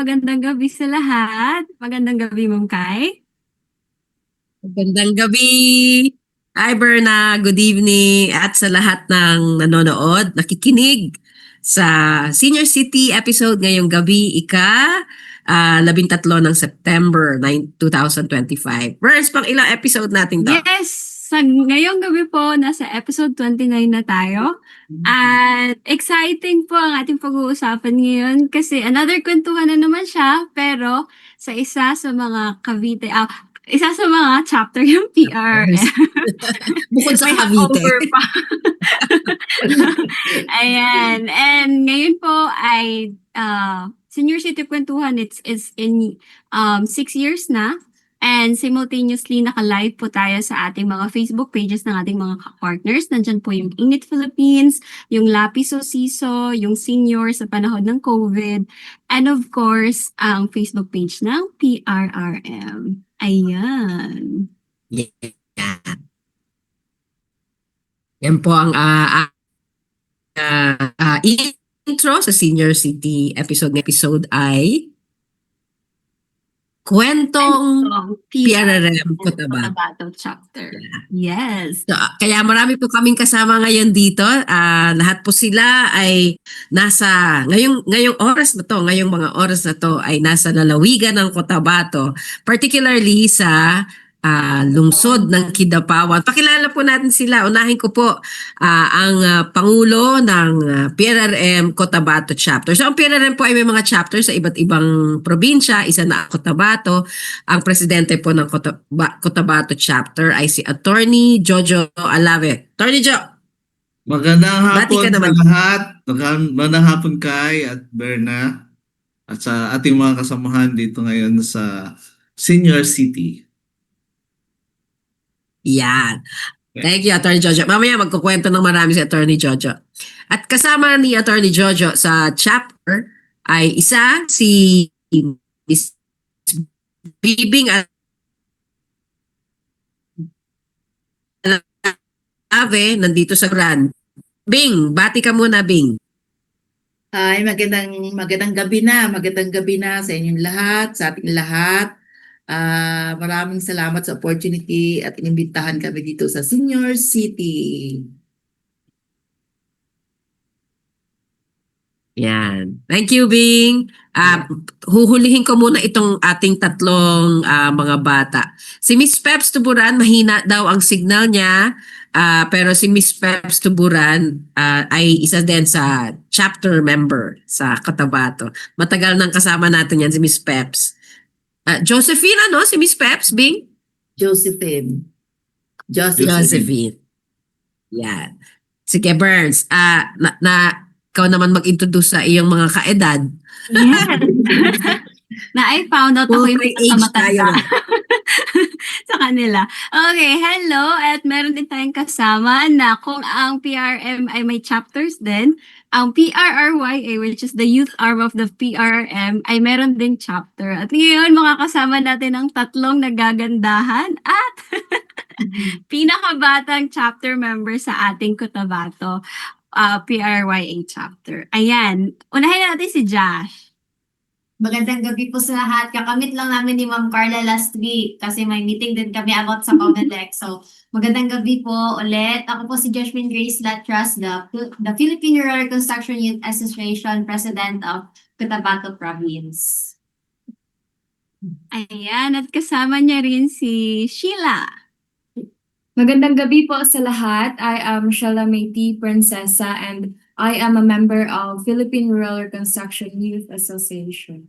magandang gabi sa lahat. Magandang gabi, Ma'am Kai. Magandang gabi. Hi Berna, good evening at sa lahat ng nanonood, nakikinig sa Senior City episode ngayong gabi, 13 ng September 2025. Burns, pang ilang episode natin to? Yes, ngayong gabi po, nasa episode 29 na tayo. At exciting po ang ating pag-uusapan ngayon kasi another kwentuhan na naman siya, pero sa isa sa mga chapter yung PR. Bukod sa May Cavite. hangover pa. Ayan. And ngayon po ay Senior City Kwentuhan. It's in 6 years na. And simultaneously, naka-live po tayo sa ating mga Facebook pages ng ating mga partners. Nandyan po yung Init Philippines, yung Lapiso Siso, yung Senior sa panahon ng COVID, and of course, ang Facebook page ng PRRM. Ayan. Yeah. Yan po ang intro sa Senior City episode ay Kwentong PRRM Cotabato. Cotabato chapter. Yes. So, kaya marami po kaming kasama ngayon dito. Lahat po sila ay ngayong oras na to, ngayong mga oras na to ay nasa lalawigan ng Cotabato, particularly sa lungsod ng Kidapawan. Pakilala po natin sila. Unahin ko po ang Pangulo ng PRRM Cotabato Chapter. So ang PRRM po ay may mga chapter sa iba't ibang probinsya. Isa na Cotabato. Ang presidente po ng Cotabato Chapter ay si Attorney Jojo Alave. Attorney Jo! Magandang Bati ka hapon sa naman. lahat. Magandang hapon Kai at Berna at sa ating mga kasamahan dito ngayon sa Senior City. Yan. Thank you, Attorney Jojo. Mamaya magkukwento ng marami si Attorney Jojo. At kasama ni Attorney Jojo sa chapter ay isa si Miss Bibing Alave, nandito sa Grand. Bing, bati ka muna, Bing. Ay, magandang gabi na. Magandang gabi na sa inyong lahat, sa ating lahat. Maraming salamat sa opportunity at inimbitahan kami dito sa Senior City. Yan. Thank you, Bing. Huhulihin ko muna itong ating tatlong mga bata. Si Miss Peps Tuburan, mahina daw ang signal niya. Pero si Miss Peps Tuburan ay isa din sa chapter member sa Cotabato. Matagal nang kasama natin yan si Miss Peps. Josephine, ano? Si Miss Peps, Bing? Josephine. Josephine. Yan. Sige, Burns. Ikaw naman mag-introduce sa iyong mga kaedad. Yes. Na I found out ako yung matanda sa kanila. Okay, hello. At meron din tayong kasama na kung ang PRM ay may chapters din, ang PRRYA, which is the youth arm of the PRRM, ay meron ding chapter. At ngayon, makakasama natin ang tatlong nagagandahan at pinakabatang chapter member sa ating Cotabato PRYA chapter. Ayan. Unahin natin si Josh. Magandang gabi po sa lahat. Kakamit lang namin ni Ma'am Carla last week kasi may meeting din kami about sa Comelec. So, magandang gabi po ulit. Ako po si Jasmine Grace Latras, the Philippine Rural Construction Youth Association President of Cotabato Province. Ayan. At kasama niya rin si Sheila. Magandang gabi po sa lahat. I am Sheila Meiti Princesa and I am a member of Philippine Rural Reconstruction Youth Association.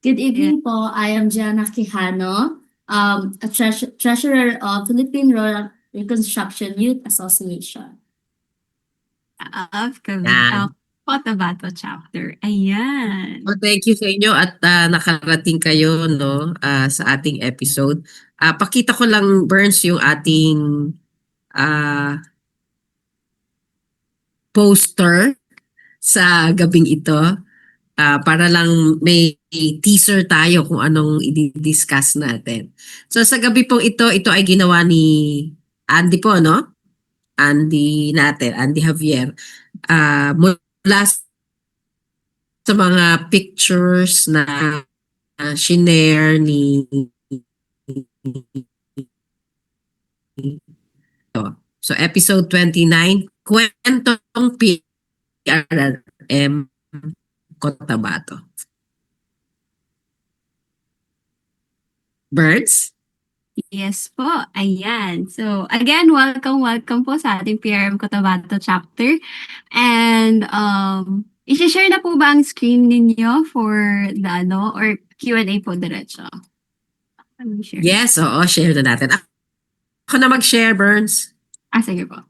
Good evening po. I am Gianna Quijano, a treasurer of Philippine Rural Reconstruction Youth Association. Of Cotabato chapter. Ayan. Well, thank you sa inyo at nakarating kayo no sa ating episode. Pakita ko lang, Burns, yung ating poster sa gabing ito para lang may teaser tayo kung anong i-discuss natin. So sa gabi pong ito ay ginawa ni Andy po, no? Andy Javier. Mula sa mga pictures na shinare ni So episode 29, Kwentong PRRM Cotabato. Birds? Yes po, ayan. So, again, welcome po sa ating PRM Cotabato chapter. And, i-share na po ba ang screen ninyo for the or Q&A po diretso? Share. Yes, oo, share na natin. Ako na mag-share, Burns. Sige po.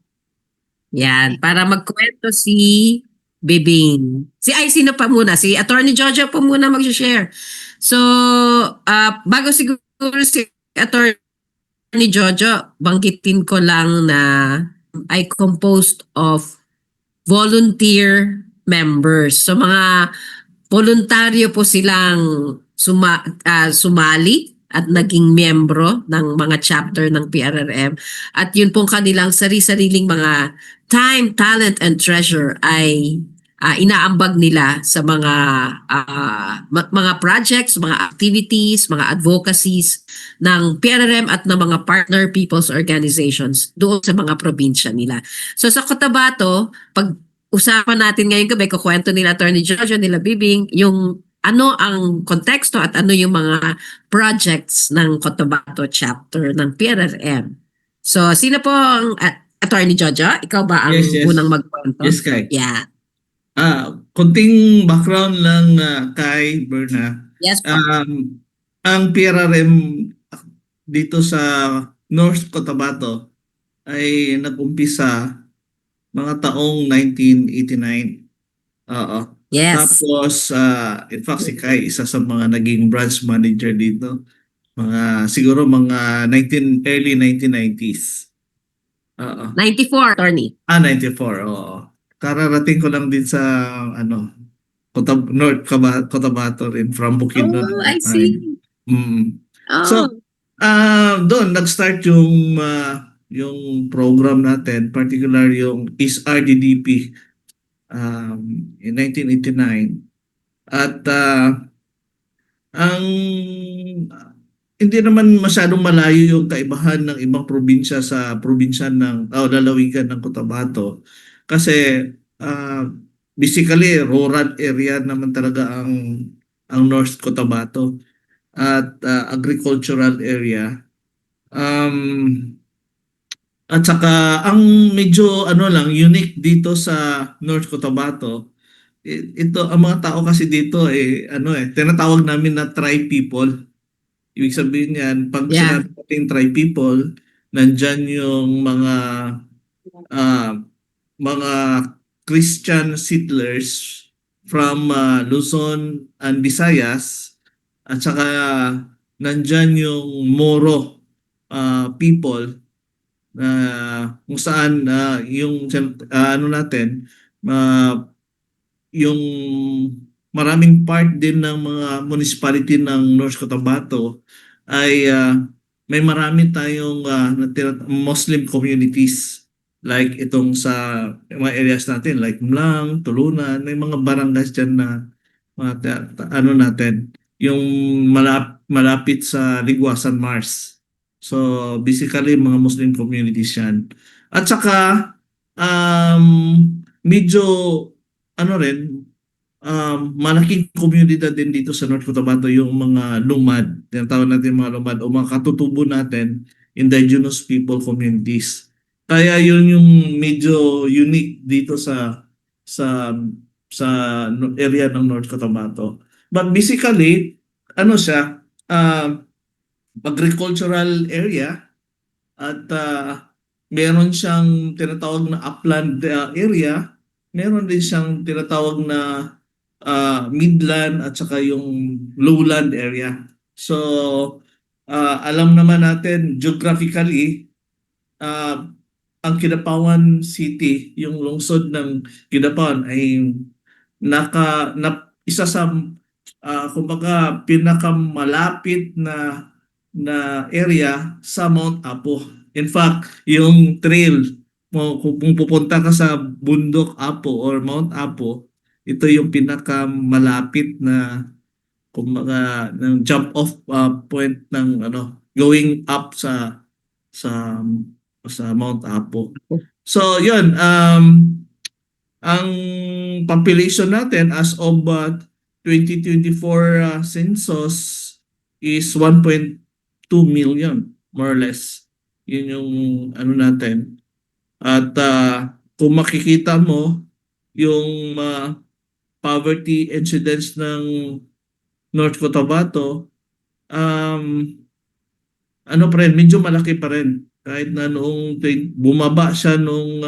Yan, para magkwento si Bibing. Sino pa muna? Si Attorney Jojo po muna mag-share. So, bago siguro si Attorney Jojo, banggitin ko lang na ay composed of volunteer members. So, mga voluntaryo po silang sumali at naging miyembro ng mga chapter ng PRRM. At yun pong kanilang sari-sariling mga time, talent, and treasure ay inaambag nila sa mga projects, mga activities, mga advocacies ng PRRM at ng mga partner people's organizations doon sa mga probinsya nila. So sa Cotabato, pag usapan natin ngayong gabi, kukwento nila Attorney Jojo, nila Bibing, yung ano ang konteksto at ano yung mga projects ng Cotabato chapter ng PRRM. So, sino po ang Attorney Jojo? Ikaw ba ang Yes. unang magkwento? Yes, Kai. Yeah. Konting background lang kay Berna. Yes po. Ang PRRM dito sa North Cotabato ay nag-umpisa mga taong 1989. Oo. Yes. Tapos, in fact, si Kai, isa sa mga naging branch manager dito. Siguro mga early 1990s. Oo. 94, Attorney. 94, oo. Kararating ko lang din sa, North Cotabato rin, from Bukidnon. Oh, I see. Oh. So, doon nag-start yung program natin, particular yung East RDDP in 1989. At ang hindi naman masyadong malayo yung kaibahan ng ibang probinsya sa probinsya ng lalawigan ng Cotabato. Kasi basically rural area naman talaga ang North Cotabato at agricultural area. At saka ang medyo unique dito sa North Cotabato, ito ang mga tao kasi dito tinatawag namin na tri people. Ibig sabihin yan, pag sinabi natin tri people, nandyan yung mga Christian settlers from Luzon and Visayas, at saka nandyan yung Moro people na kung saan yung yung maraming part din ng mga municipality ng North Cotabato ay may marami tayong Muslim communities, like itong sa mga areas natin like Mlang, Tulunan, may mga barangays dyan na yung malapit sa Liguasan Mars. So basically mga Muslim communities yan. At saka medyo malaking komunidad din dito sa North Cotabato yung mga lumad. Tinatawag natin mga lumad o mga katutubo natin, indigenous people communities. Kaya yun yung medyo unique dito sa area ng North Cotabato. But basically, siya, agricultural area at meron siyang tinatawag na upland area, meron din siyang tinatawag na midland at saka yung lowland area. So, alam naman natin geographically, ang Kidapawan City, yung lungsod ng Kidapawan ay isa sa kumbaga pinakamalapit na area sa Mount Apo. In fact, yung trail mo kung pupunta ka sa Bundok Apo or Mount Apo, ito yung pinakamalapit na kumbaga ng jump off point ng going up sa sa Mount Apo. So yun, ang population natin as of 2024 census is 1.2 million more or less. Yun yung natin. At kung makikita mo yung poverty incidence ng North Cotabato, pa rin, medyo malaki pa rin. Kahit na bumaba siya nung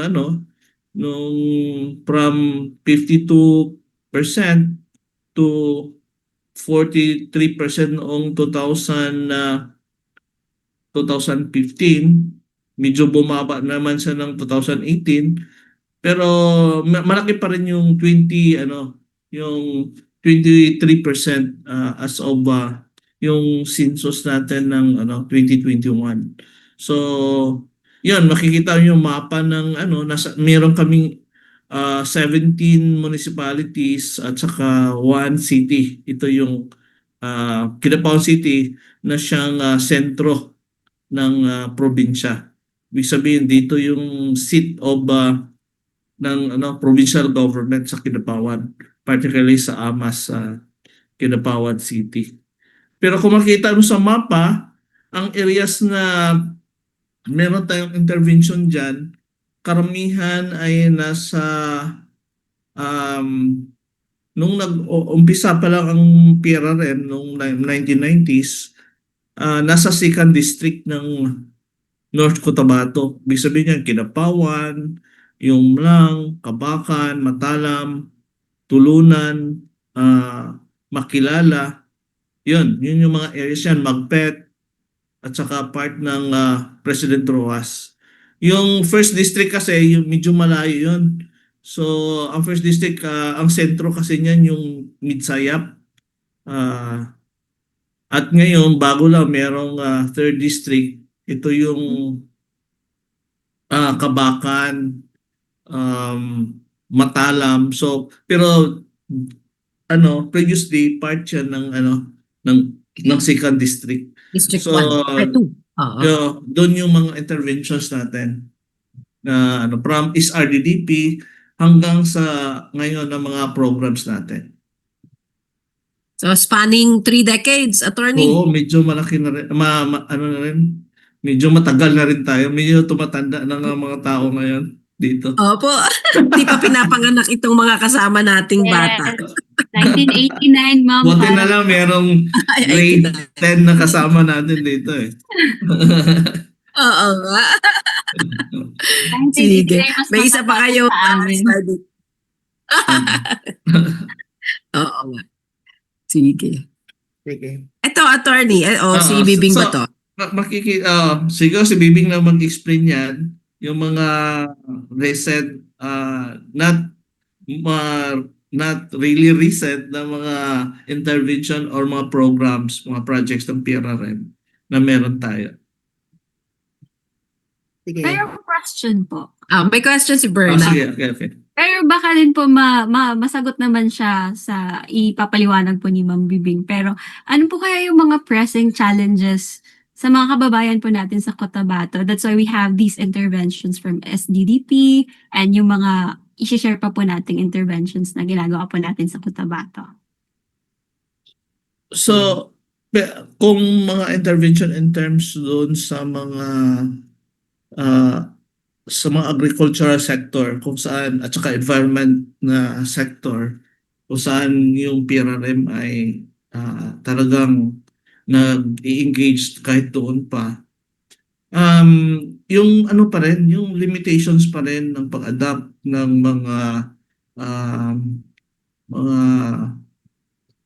from 52% to 43% noong 2015. Medyo bumaba naman siya ng 2018. Pero malaki pa rin yung yung 23% as of yung census natin ng 2021. So, yun, makikita niyo yung mapa ng meron kaming 17 municipalities at saka 1 city. Ito yung Kidapawan City na siyang sentro ng probinsya. Ibig sabihin dito yung seat of ng provincial government sa Kidapawan, particularly sa Amas Kidapawan City. Pero kung makita mo sa mapa, ang areas na meron tayong intervention dyan, karamihan ay nasa nung nag-umpisa pa lang ang PRRM nung 1990s, nasa second district ng North Cotabato. Ibig sabihin niyan, Kidapawan, yung Mlang, Kabakan, Matalam, Tulunan, Makilala. Yun yung mga areas yan, Magpet, at saka part ng President Rojas. Yung first district kasi, yung medyo malayo yun. So, ang first district, ang sentro kasi niyan yung Midsayap. At ngayon, bago lang, merong third district. Ito yung Kabakan, Matalam. So, pero previously part siya ng ng second district. District So, 1 or 2. doon yung mga interventions natin na from SRDDP hanggang sa ngayon ng mga programs natin. So spanning 3 decades, attorney. Oo, medyo malaki na rin, na rin, medyo matagal na rin tayo, medyo tumatanda na ng mga tao ngayon dito. Opo, di pa pinapanganak itong mga kasama nating bata. 1989, ma'am. Buti na lang merong grade 10 na kasama natin dito eh. Oo nga. Sige. May isa pa kayo. Study. Oo nga. Sige. Sige. Ito, attorney. Si Bibing ba to? Siguro si Bibing na mag-explain yan. Yung mga recent, not really recent na mga intervention or mga programs, mga projects ng PRRM na meron tayo. Sige. Pero question po. May question si Berna. Sige, okay. Pero baka din po masagot naman siya sa ipapaliwanag po ni Ma'am Bibing. Pero ano po kaya yung mga pressing challenges sa mga kababayan po natin sa Cotabato? That's why we have these interventions from SDDP and yung mga i-share pa po nating interventions na ginagawa po natin sa Cotabato. So, kung mga intervention in terms doon sa mga agricultural sector kung saan at saka environment na sector kung saan yung PRRM ay talagang nag-i-engage kahit doon pa. Yung pa rin, yung limitations pa rin ng pag-adapt ng mga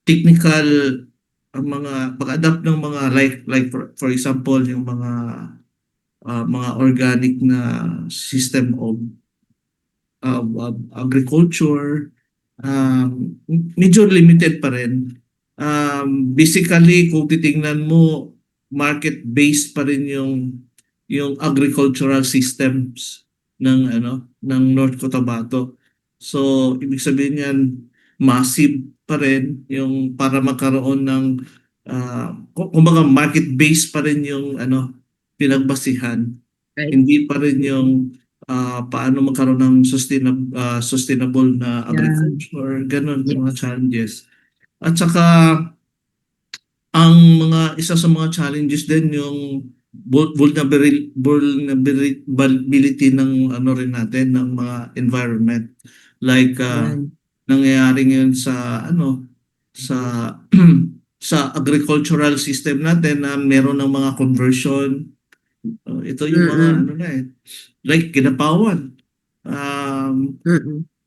technical pag-adapt ng mga like for example yung mga organic na system of agriculture, medyo limited pa rin. Basically, kung titingnan mo, market-based pa rin yung agricultural systems ng North Cotabato. So, ibig sabihin yan, massive pa rin yung para magkaroon ng kumbaga market-based pa rin yung pinagbasihan. Right. Hindi pa rin yung paano magkaroon ng sustainable na Yeah. agriculture, ganun, Yeah. mga challenges. At saka ang isa sa mga challenges din yung vulnerability ng rin natin ng mga environment, like Right. nangyayari ngayon sa sa sa agricultural system natin na meron ng mga conversion. Ito yung mga like Kinapawan.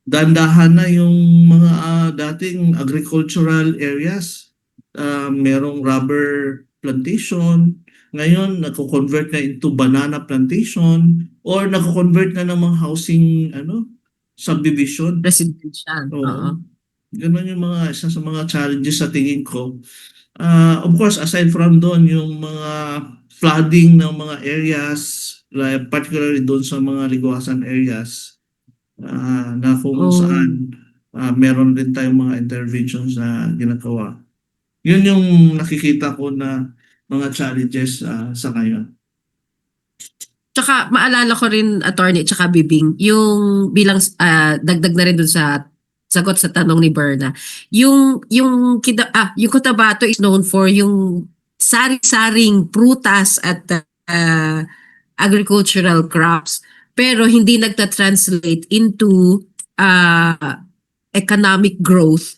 Dandahan na yung mga dating agricultural areas. Merong rubber plantation. Ngayon, nako-convert na into banana plantation or nako-convert na ng mga housing subdivision. Residential. Oo. Oo. Ganun yung isa sa mga challenges sa tingin ko. Of course, aside from doon, yung mga flooding ng mga areas, like particularly doon sa mga ligawasan areas, na kung saan meron din tayong mga interventions na ginagawa. Yun yung nakikita ko na mga challenges sa ngayon. Tsaka maalala ko rin, attorney, tsaka Bibing, yung bilang dagdag na rin dun sa sagot sa tanong ni Berna. Yung Cotabato is known for yung sari-saring prutas at agricultural crops, pero hindi nagta-translate into economic growth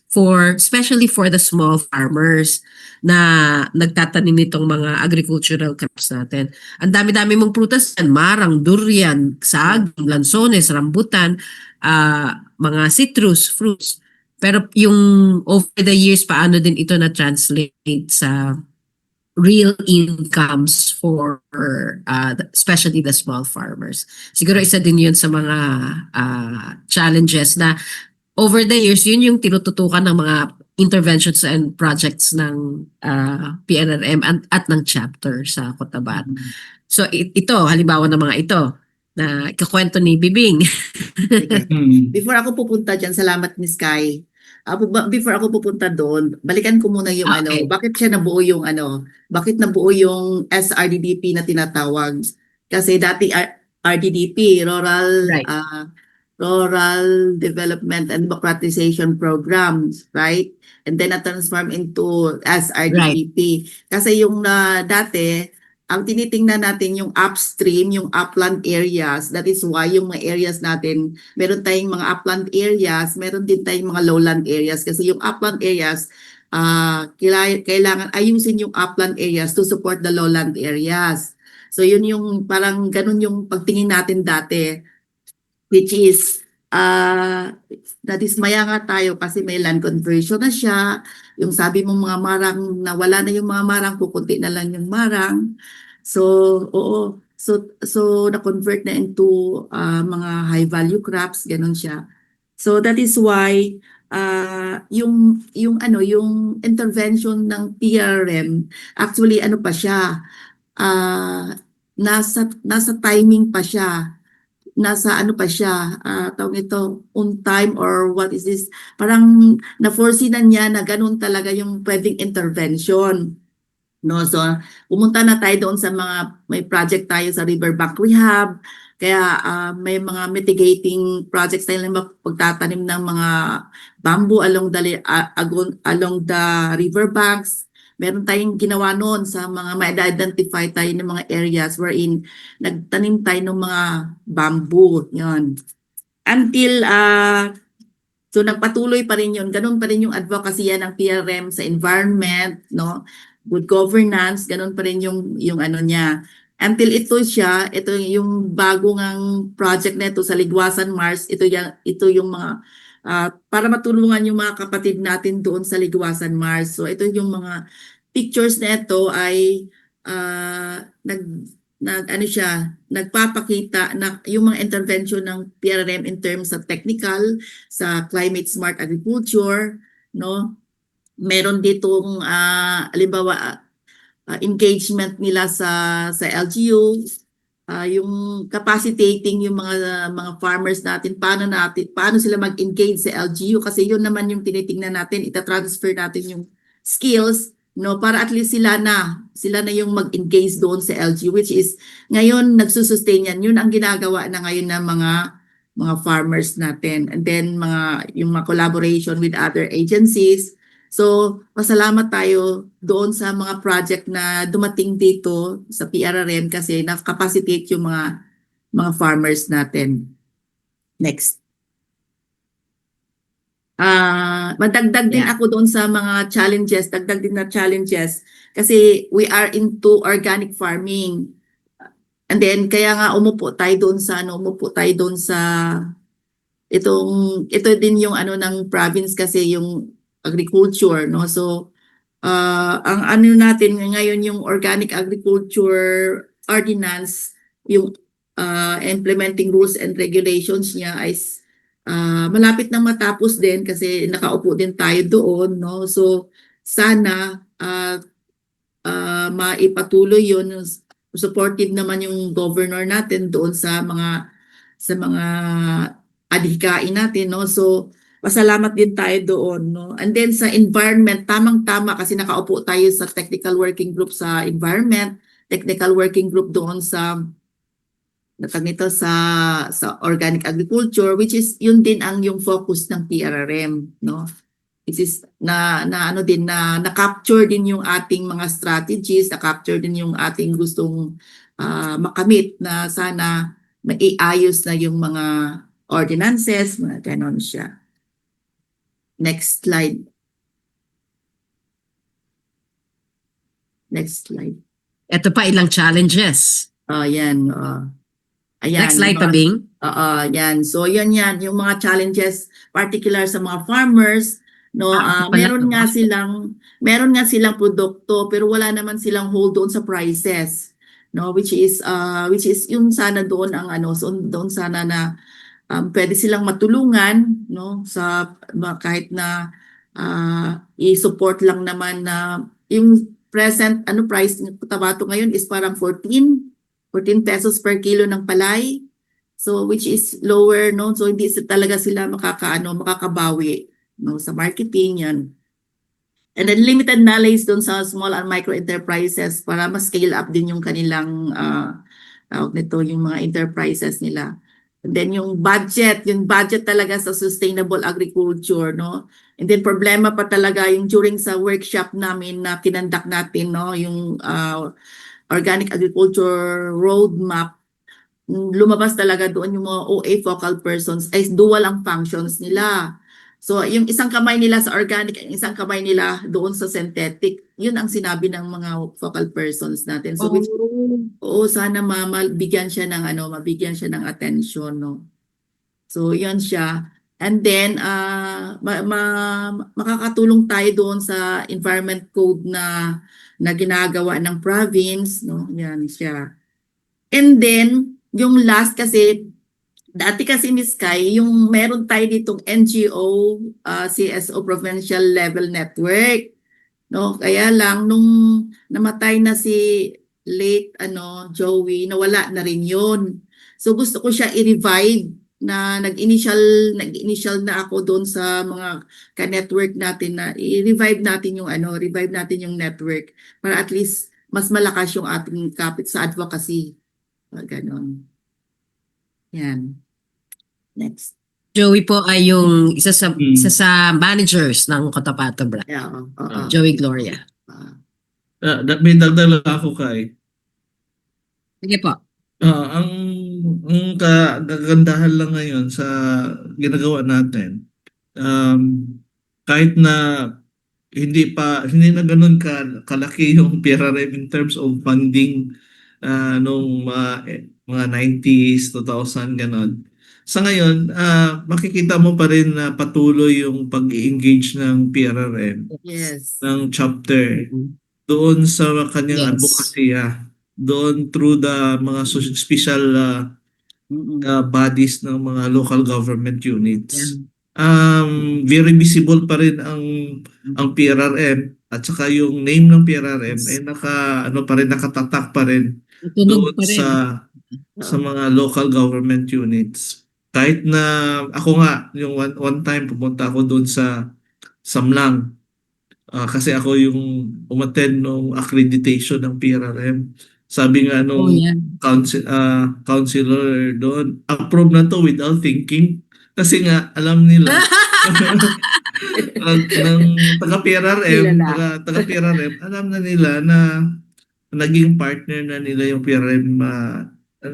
especially for the small farmers na nagtatanim nitong mga agricultural crops natin. Ang dami-dami mong prutas yan, marang, durian, saging, lansones, rambutan, mga citrus, fruits. Pero yung over the years, paano din ito na-translate sa real incomes for especially the small farmers. Siguro isa din yun sa mga challenges na over the years, yun yung tinututukan ng mga interventions and projects ng PNRM at ng chapter sa Cotabato. So ito, halimbawa ng mga ito na ikakwento ni Bibing. Before ako pupunta dyan, salamat Miss Sky. Before ako pupunta doon, balikan ko muna yung Okay. bakit siya nabuo yung bakit nabuo yung SRDDP na tinatawag. Kasi dati RDDP, Right. Rural Development and Democratization Programs, right? And then na-transform into SRDDP. Kasi yung dati, ang tinitingnan natin yung upstream, yung upland areas. That is why yung mga areas natin, meron tayong mga upland areas, meron din tayong mga lowland areas. Kasi yung upland areas, kailangan ayusin yung upland areas to support the lowland areas. So yun yung parang ganun yung pagtingin natin dati, which is nadismaya nga tayo kasi may land conversion na siya. Yung sabi mong mga marang, nawala na yung mga marang, kukunti na lang yung marang. So, oo. So na-convert na into mga high value crops, ganun siya. So that is why yung intervention ng PRM, actually pa siya, nasa timing pa siya. Nasa pa siya, tawag ito, on time or what is this? Parang na-foresee na niya na ganun talaga yung pwedeng intervention. No, so pumunta na tayo doon sa may project tayo sa riverbank rehab. Kaya may mga mitigating projects tayo, pagtatanim ng mga bamboo along the riverbanks. Meron tayong ginawa noon sa mga ma-identify tayo ng mga areas wherein nagtanim tayo ng mga bamboo. Yun. Until so nagpatuloy pa rin yun. Ganun pa rin yung advocacy ng PRM sa environment, no? Good governance, ganun pa rin yung niya. Until ito yung bagong project na ito sa Ligwasan Mars, ito yung mga para matulungan yung mga kapatid natin doon sa Ligwasan Mars. So ito yung mga pictures na ito ay nagpapakita na yung mga intervention ng PRM in terms of technical sa climate smart agriculture, no? Meron ditong halimbawa engagement nila sa LGU, yung capacitating yung mga farmers natin, paano sila mag-engage sa LGU, kasi yun naman yung tinitingnan natin, ita-transfer natin yung skills, no, para at least sila na yung mag-engage doon sa LGU, which is ngayon nagsusustain yan. Yun ang ginagawa na ngayon ng mga farmers natin. And then yung mga collaboration with other agencies. So, pasalamat tayo doon sa mga project na dumating dito sa PRRM kasi na-capacitate yung mga farmers natin. Next. Madagdag din ako doon sa mga challenges, dagdag din na challenges kasi we are into organic farming. And then kaya nga umupo tayo doon sa ito din yung ng province kasi yung agriculture, no? So ang natin ngayon yung organic agriculture ordinance, yung implementing rules and regulations niya ay malapit nang matapos din kasi nakaupo din tayo doon, no? So sana maipatuloy yun. Supportive naman yung governor natin doon sa mga adhikain natin, no? So pasalamat din tayo doon, no? And then sa environment, tamang-tama kasi nakaupo tayo sa technical working group sa environment, technical working group doon sa organic agriculture, which is yun din ang yung focus ng PRRM, no? It is na-capture din yung ating mga strategies, na-capture din yung ating gustong makamit na sana maiayos na yung mga ordinances, mga ganon siya. Next slide. Next slide. Ito pa ilang challenges. Yan. Ayan. Next slide, Tabing. Yan. So, yan. Yung mga challenges, particular sa mga farmers, no, meron nga silang produkto pero wala naman silang hold doon sa prices, no, which is yung sana doon ang doon sana na pwede silang matulungan, no, sa kahit na i-support lang naman na yung present price ng tabato ngayon is parang 14 pesos per kilo ng palay. So which is lower, no, so hindi talaga sila makakabawi, no, sa marketing yan. And then limited knowledge doon sa small and micro enterprises para ma-scale up din yung kanilang yung mga enterprises nila. And then yung budget talaga sa sustainable agriculture, no. And then problema pa talaga yung during sa workshop namin na kinandak natin, no, yung organic agriculture roadmap, lumabas talaga doon yung mga OA focal persons ay dual ang functions nila. So, yung isang kamay nila sa organic, ang isang kamay nila doon sa synthetic, yun ang sinabi ng mga focal persons natin. So, sana mabigyan siya ng attention, no. So, yun siya. And then, makakatulong tayo doon sa environment code na ginagawa ng province, no. Yan siya. And then, yung last kasi, dati kasi Miss Kai, yung meron tayo ditong NGO, CSO Provincial Level Network, no? Kaya lang nung namatay na si late Joey, nawala na rin yun. So gusto ko siya i-revive na nag-initial na ako doon sa mga ka-network natin na i-revive natin yung network para at least mas malakas yung ating kapit sa advocacy. Ganon. Yan. Next. Joey po ay yung isa sa managers ng Cotabato Branch. Yeah, Joey Gloria. May dagdag lang ako kay. Sige po. Ang kagandahan lang ngayon sa ginagawa natin, kahit na hindi na ganun kalaki yung PRRM in terms of funding nung mga 90s, 2000, ganun. Sa ngayon, makikita mo pa rin na patuloy yung pag-engage ng PRRM, yes. ng chapter, doon sa kanyang advocacy, doon through the mga special bodies ng mga local government units. Very visible pa rin ang PRRM at saka yung name ng PRRM ay nakatatak pa rin doon sa sa mga local government units. Kahit na ako nga, yung one time pupunta ako doon sa Samlang. Kasi ako yung umattend nung accreditation ng PRRM. Sabi nga Oh, nung yeah. counselor doon, approve na to without thinking. Kasi nga, alam nila, ng taga-PRRM, Kilala. taga-PRRM, alam na nila na naging partner na nila yung PRRM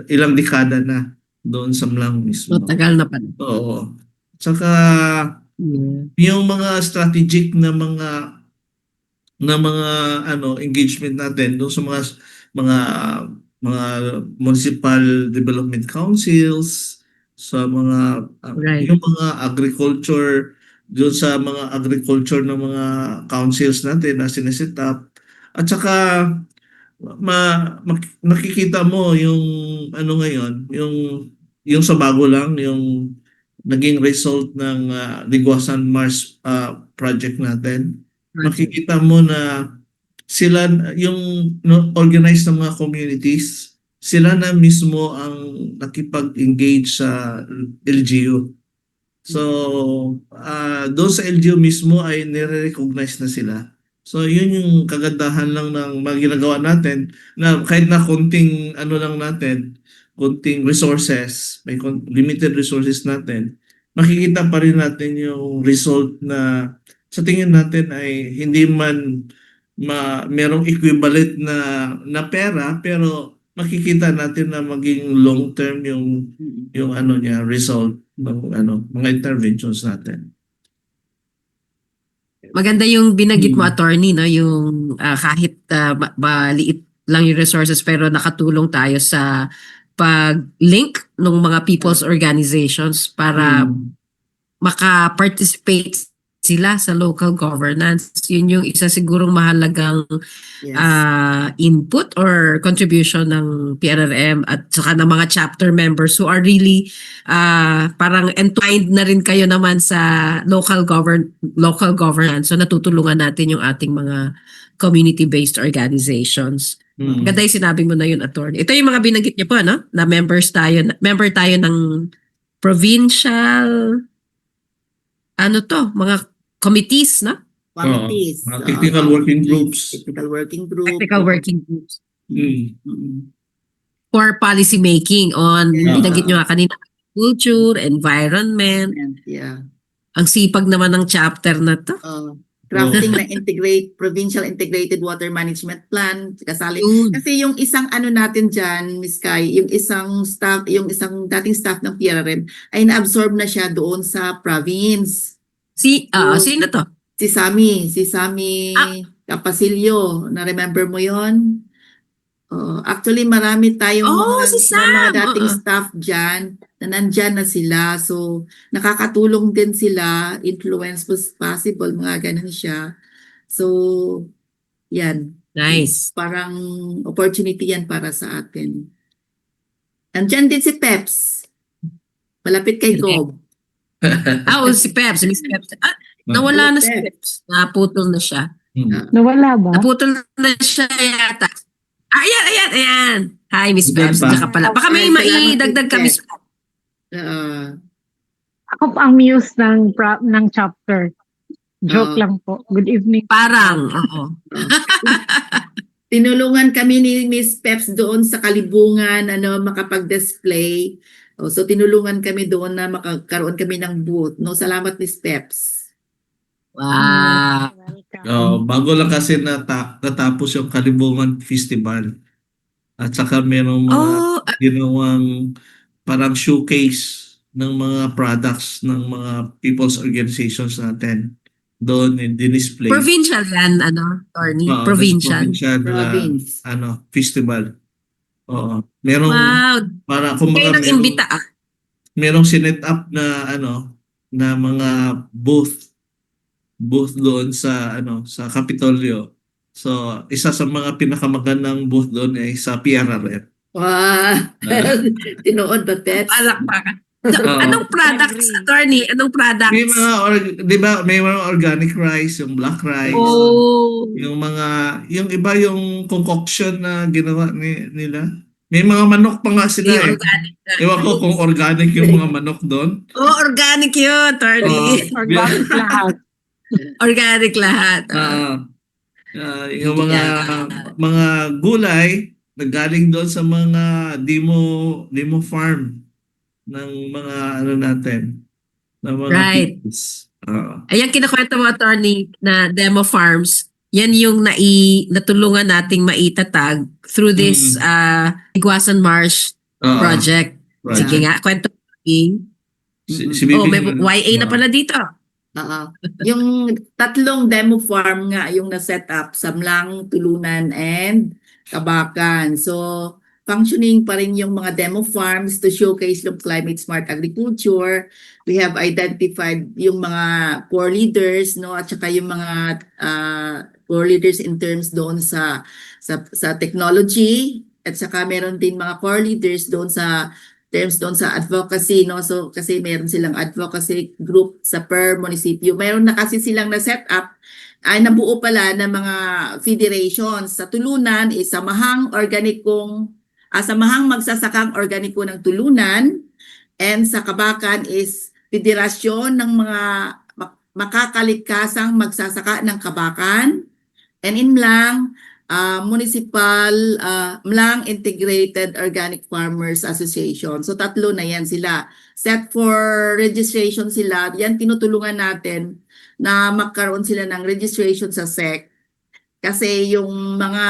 ilang dekada na doon sa Mlang mismo. Matagal na pala. Oo. Tsaka Yeah. yung mga strategic na mga engagement natin doon sa mga mga municipal development councils, sa mga Right. yung mga agriculture, doon sa mga agriculture ng mga councils natin na sineset up. At saka nakikita mo yung ngayon, yung sa bago lang, yung naging result ng Ligwasan Mars project natin. Makikita mo na sila yung organized ng mga communities, sila na mismo ang nakipag-engage sa LGU. So, doon sa LGU mismo ay nire-recognize na sila. So, yun yung kagandahan lang ng mga ginagawa natin, na kahit na konting lang natin, konting resources, may limited resources natin, makikita pa rin natin yung result na sa tingin natin ay hindi man merong equivalent na pera, pero makikita natin na maging long term yung niya result ng mga interventions natin. Maganda yung binanggit mo, Hmm. attorney, no? Yung kahit maliit lang yung resources pero nakatulong tayo sa pag-link ng mga people's organizations para maka-participate sila sa local governance. Yun yung isa sigurong mahalagang Yes. input or contribution ng PRRM at saka ng mga chapter members who are really parang entwined na rin kayo naman sa local governance. So natutulungan natin yung ating mga community-based organizations. Hmm. Ganda yung sinabi mo na yun, attorney. Ito yung mga binanggit niyo po, no? Na member tayo ng provincial mga committees, no? Committees. Mga technical working groups. Technical working group. Technical working groups Mm. for policy making on, Yeah. binanggit nyo nga kanina, culture, environment. And, yeah. Ang sipag naman ng chapter na to. Crafting na provincial integrated water management plan. Kasali. Yun. Kasi yung isang natin dyan, Miss Kai, yung isang dating staff ng PRRM ay na-absorb na siya doon sa province. Sino to? Si Sammy Capasilio. Na-remember mo yon? Actually, marami tayong Si Sam! mga dating staff dyan na nandyan na sila. So, nakakatulong din sila. Influence was possible. Mga ganun siya. So, yan. Nice. Parang opportunity yan para sa atin. Nandyan din si Peps. Malapit kay Gob. Si Peps. Miss Peps. Nawala na si Peps. Naputol na siya. Nawala ba? Naputol na siya yata. Ayan. Hi, Miss Good Peps. ba? Tsaka pala. Baka may Salamat, maidagdag ka, Miss Peps. Ako po ang muse ng chapter. Joke lang po. Good evening. Parang, oo. Tinulungan kami ni Miss Peps doon sa Kalibungan, makapag-display. So tinulungan kami doon na makakaroon kami ng booth. Salamat Miss Peps. Wow. Welcome. Bago lang kasi natapos yung Kalibungan Festival. At saka merong mga ginawang parang showcase ng mga products ng mga people's organizations natin. Doon display. Provincial yan, attorney. Provincial. Province. Festival. Oo. Merong Wow. para Kayo kumbaga nang imbita merong sinet up na na mga booth doon sa sa Kapitolyo. So, isa sa mga pinakamagandang booth doon ay sa PRRM. Wow! Tinood ba, Peps? Palakpakan. Anong products, attorney? Anong products? May mga di ba, may mga organic rice, yung black rice. Yung iba yung concoction na ginawa nila. May mga manok pa nga sila Yung eh. organic. Ewan ko kung organic yung mga manok doon. Oh, organic yun, Tony. Organic lahat. Organic lahat. Yung mga gulay nagaling doon sa mga demo farm ng mga ano natin, ng mga Right. pigs. Ayan, kinakwento mo, Tony, na demo farms. Yan yung natulungan nating maitatag through this Iguasan Marsh project. Right. Sige nga, kwento mo. Si Oh, may Bibing, YA na pala dito. Oo. Yung tatlong demo farm nga yung na-set up sa Mlang, Tulunan, and Kabakan. So, functioning pa rin yung mga demo farms to showcase yung climate smart agriculture. We have identified yung mga core leaders, no, at saka yung mga core leaders in terms doon sa technology, at saka meron din mga core leaders doon sa terms doon sa advocacy, no? So, kasi meron silang advocacy group sa per munisipyo. Meron na kasi silang na-set up, ay nabuo pala ng mga federations. Sa Tulunan is Samahang Magsasakang Organiko ng Tulunan, and sa Kabakan is Federasyon ng mga Makakalikasang Magsasaka ng Kabakan, and in Mlang, Municipal Mlang Integrated Organic Farmers Association. So tatlo na yan sila. Set for registration sila. Yan tinutulungan natin na magkaroon sila ng registration sa SEC. Kasi yung mga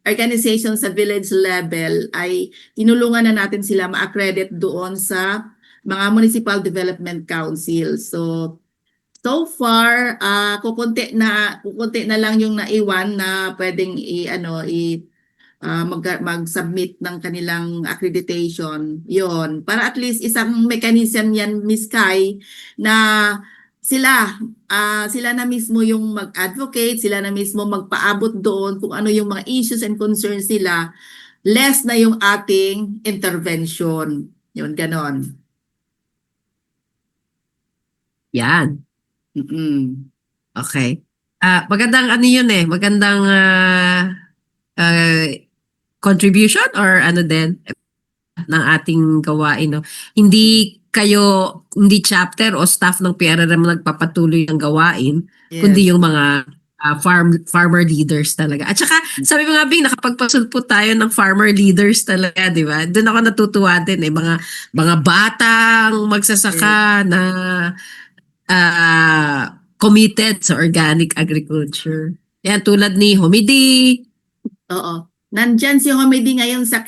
organization sa village level ay tinulungan na natin sila ma-accredit doon sa mga Municipal Development Council. So far, kukunti na lang yung naiwan na pwedeng mag-submit ng kanilang accreditation. Yon, para at least isang mechanism yan, Miss Kai, na sila na mismo yung mag-advocate, sila na mismo magpaabot doon kung ano yung mga issues and concerns nila, less na yung ating intervention. Yun, ganon. Yan. Mm-mm. Okay. Magandang ano yun eh. Magandang contribution or ano din ng ating gawain. No? Hindi chapter o staff ng PRRM nagpapatuloy ng gawain, Yes. kundi yung mga farmer leaders talaga. At saka, sabi mo nga, Bing, nakapagpasulpot tayo ng farmer leaders talaga, di ba? Doon ako natutuwa din eh. Mga batang magsasaka na committed sa organic agriculture. Yan, tulad ni Homidi. Oo. Nandyan si Homedy ngayon sa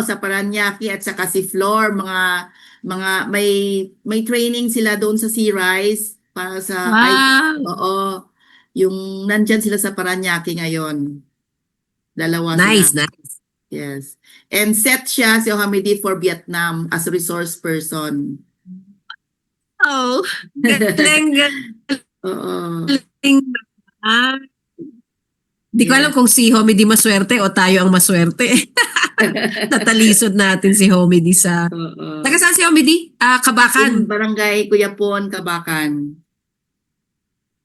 sa Paranaque at saka si Flor, mga may training sila doon sa Sea Rise para sa Wow! oo. Yung nandyan sila sa Paranaque ngayon. Dalawa Nice, sila. nice. Yes. And set siya si Homedy for Vietnam as resource person. Oh, galing, Oo. galing. Di ko alam kung si Homedy maswerte o tayo ang maswerte. Natalisod natin si Homedy sa... Oo. Taga saan si Homedy? Kabakan. In Barangay Kuyapon, Kabakan.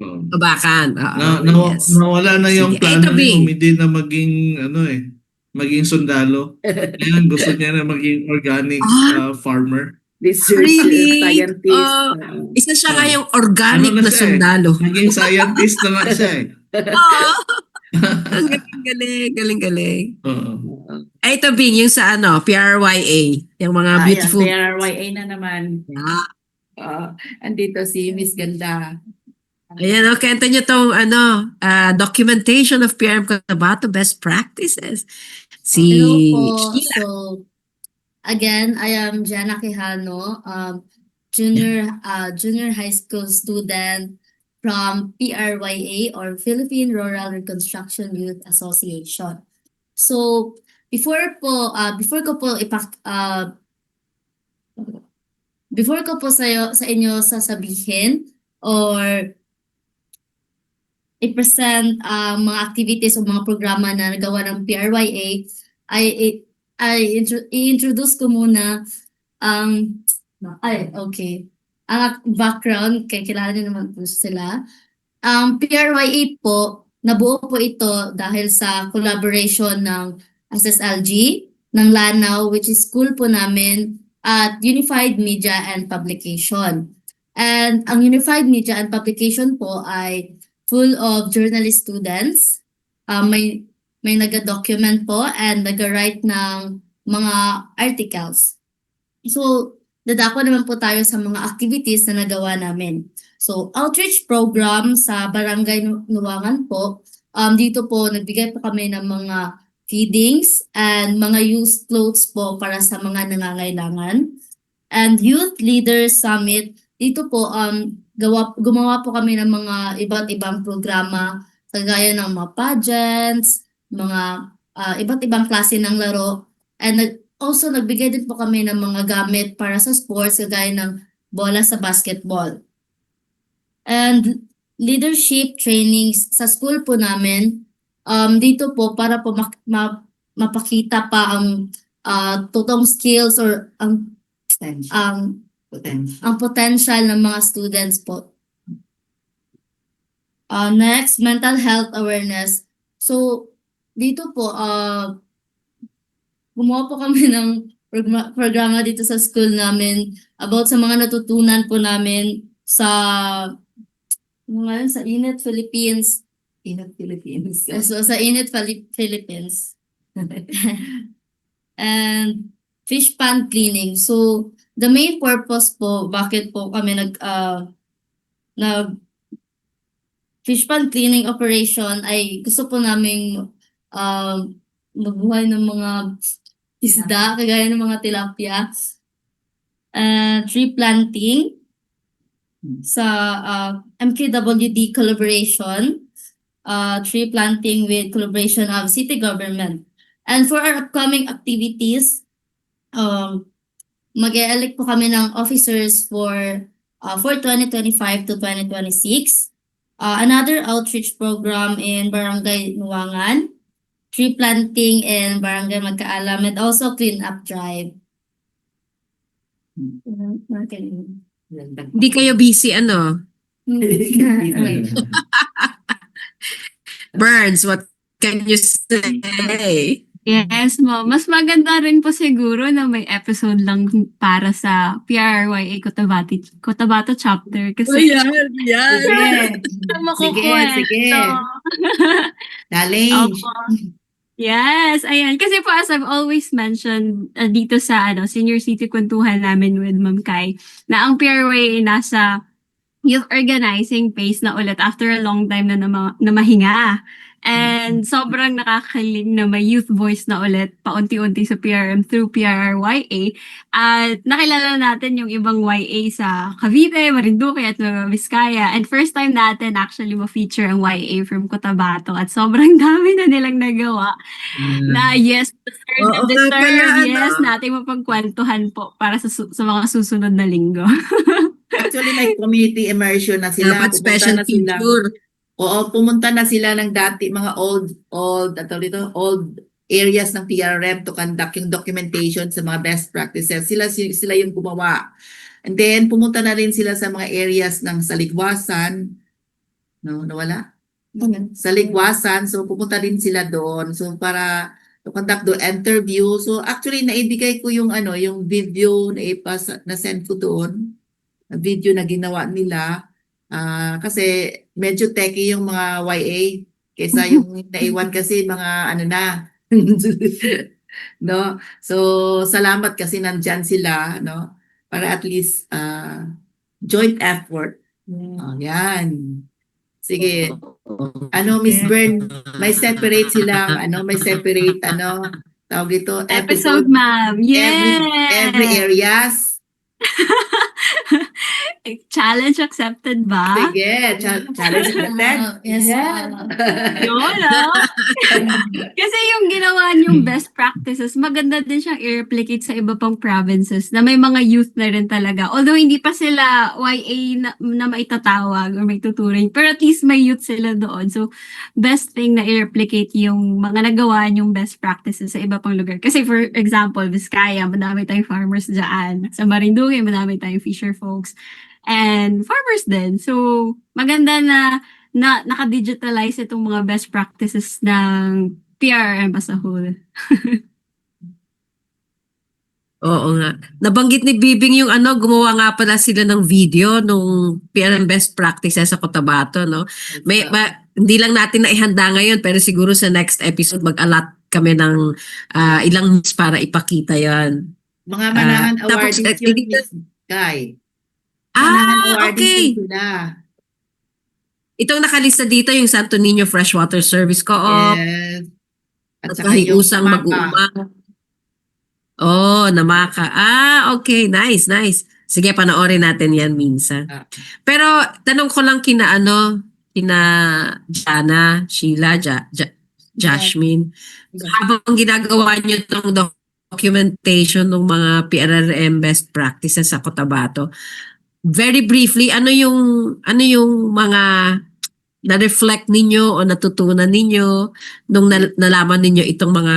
Kabakan. Yes. Nawala na yung Sige. plano Ito, ni Bing. Humidi na maging sundalo. Ngayon gusto niya na maging organic farmer. Research Really? scientist. Isa siya nga yung organic Ano na na siya eh? sundalo. Naging scientist na nga siya eh. Oo. Ang galing. Oo. Ay, ito, Bing, yung sa PRYA. Yung mga beautiful... PRYA na naman. Yeah. Andito si Miss Ganda. Ayan, okay. Ito nyo itong documentation of PRM Cotabato best practices. Si Hello po. Sheila. So, again, I am Jana Quijano, junior high school student from PRYA or Philippine Rural Reconstruction Youth Association. So, before ko po sa inyo sasabihin or i-present mga activities o mga programa na nagawa ng PRYA, i-introduce ko muna ang background, kaya kilala niyo naman po sila. Ang PRYA po, nabuo po ito dahil sa collaboration ng SSLG, ng Lanao, which is school po namin at Unified Media and Publication. And ang Unified Media and Publication po ay full of journalist students. May nag-document po and nag-write ng mga articles. So, dadako naman po tayo sa mga activities na nagawa namin. So, outreach program sa Barangay Nuwangan po. Dito po, nagbigay po kami ng mga feedings and mga used clothes po para sa mga nangangailangan. And Youth Leaders Summit, dito po, gumawa po kami ng mga iba't ibang programa, kagaya ng mga pageants, mga iba't ibang klase ng laro. And also, nagbigay din po kami ng mga gamit para sa sports, kagaya ng bola sa basketball. And leadership trainings sa school po namin, dito po para po mapakita pa ang totoong skills or ang potential ng mga students po. Next, mental health awareness. So, dito po, gumawa po kami ng programa dito sa school namin about sa mga natutunan po namin sa Init Philippines. Init Philippines. So, sa Init Philippines. And fish pond cleaning. So, the main purpose po, bakit po kami nag fish pond cleaning operation ay gusto po naming magbuhay ng mga isda, kagaya ng mga tilapia. Tree planting sa MKWD collaboration, tree planting with collaboration of city government. And for our upcoming activities, mag-e-elect po kami ng officers for 2025 to 2026. Another outreach program in Barangay Nuwangan, tree planting in Barangay Magkaalam, and also clean up drive. Hindi kayo busy ano? Burns, what can you say? Yes, mas maganda rin po siguro na may episode lang para sa PRYA Cotabato chapter kasi yan. Sige. Challenge. Opo. Yes, ayan. Kasi po as I've always mentioned dito sa Senior City Kwentuhan namin with Ma'am Kai, na ang PRYA nasa youth organizing phase na ulit after a long time na mahinga. And sobrang nakakakilig na may youth voice na ulit paunti-unti sa PRM through PRRYA. At nakilala natin yung ibang YA sa Cavite, Marinduque at Nueva Vizcaya. And first time natin actually ma-feature ang YA from Cotabato. At sobrang dami na nilang nagawa. Na yes, Oo, deserve, pala, yes, nating mapagkwentuhan po para sa mga susunod na linggo. Actually, may community immersion na sila. Dapat special Pupunta na sila. feature. Oo, pumunta na sila ng dati, mga old areas ng PRM to conduct yung documentation sa mga best practices. Sila yung gumawa. And then, pumunta na rin sila sa mga areas ng Saligwasan. No, nawala? Saligwasan. So, pupunta din sila doon. So, para to conduct the interview. So, actually, naibigay ko yung yung video na send ko doon. Video na ginawa nila. Kasi medyo techy yung mga YA kaysa yung naiwan kasi mga na no, so salamat kasi nandyan sila, no, para at least joint effort. Yan, sige, Miss Bern, may separate sila, may separate tawag dito Episode, ma'am. Yes! every areas. Challenge accepted ba? Sige, challenge accepted. Yes. Yun, Kasi yung ginawa niyong best practices, maganda din siyang i-replicate sa iba pang provinces na may mga youth na rin talaga. Although hindi pa sila YA na maitatawag or may tuturing, pero at least may youth sila doon. So, best thing na i-replicate yung mga nagawa niyong best practices sa iba pang lugar. Kasi for example, Vizcaya, madami tayong farmers dyan. Sa Marinduque, madami tayong fisher folks. And farmers din. So, maganda na naka-digitalize itong mga best practices ng PRM as a whole. Oo nga. Nabanggit ni Bibing yung gumawa nga pala sila ng video nung PRM best practices sa Cotabato, no? Hindi lang natin naihanda ngayon, pero siguro sa next episode mag-allot kami ng ilang minutes para ipakita yon. Mga manahan Tapos, awardees yun, dito- Miss Guy. Manahan awardees okay. din sila. Itong nakalista dito yung Santo Niño Freshwater Service Co-op, Yes. At at saka yung Kahiusang Tamaka. Mag-uumang. Oh, Namaka. Okay. Nice, nice. Sige, panoorin natin yan minsan. Ah. Pero, tanong ko lang kina Jana, Sheila, Jasmine. Habang ginagawa niyo itong documentation ng mga PRRM best practices sa Cotabato, very briefly, ano yung mga na-reflect ninyo o natutunan ninyo nung nalaman ninyo itong mga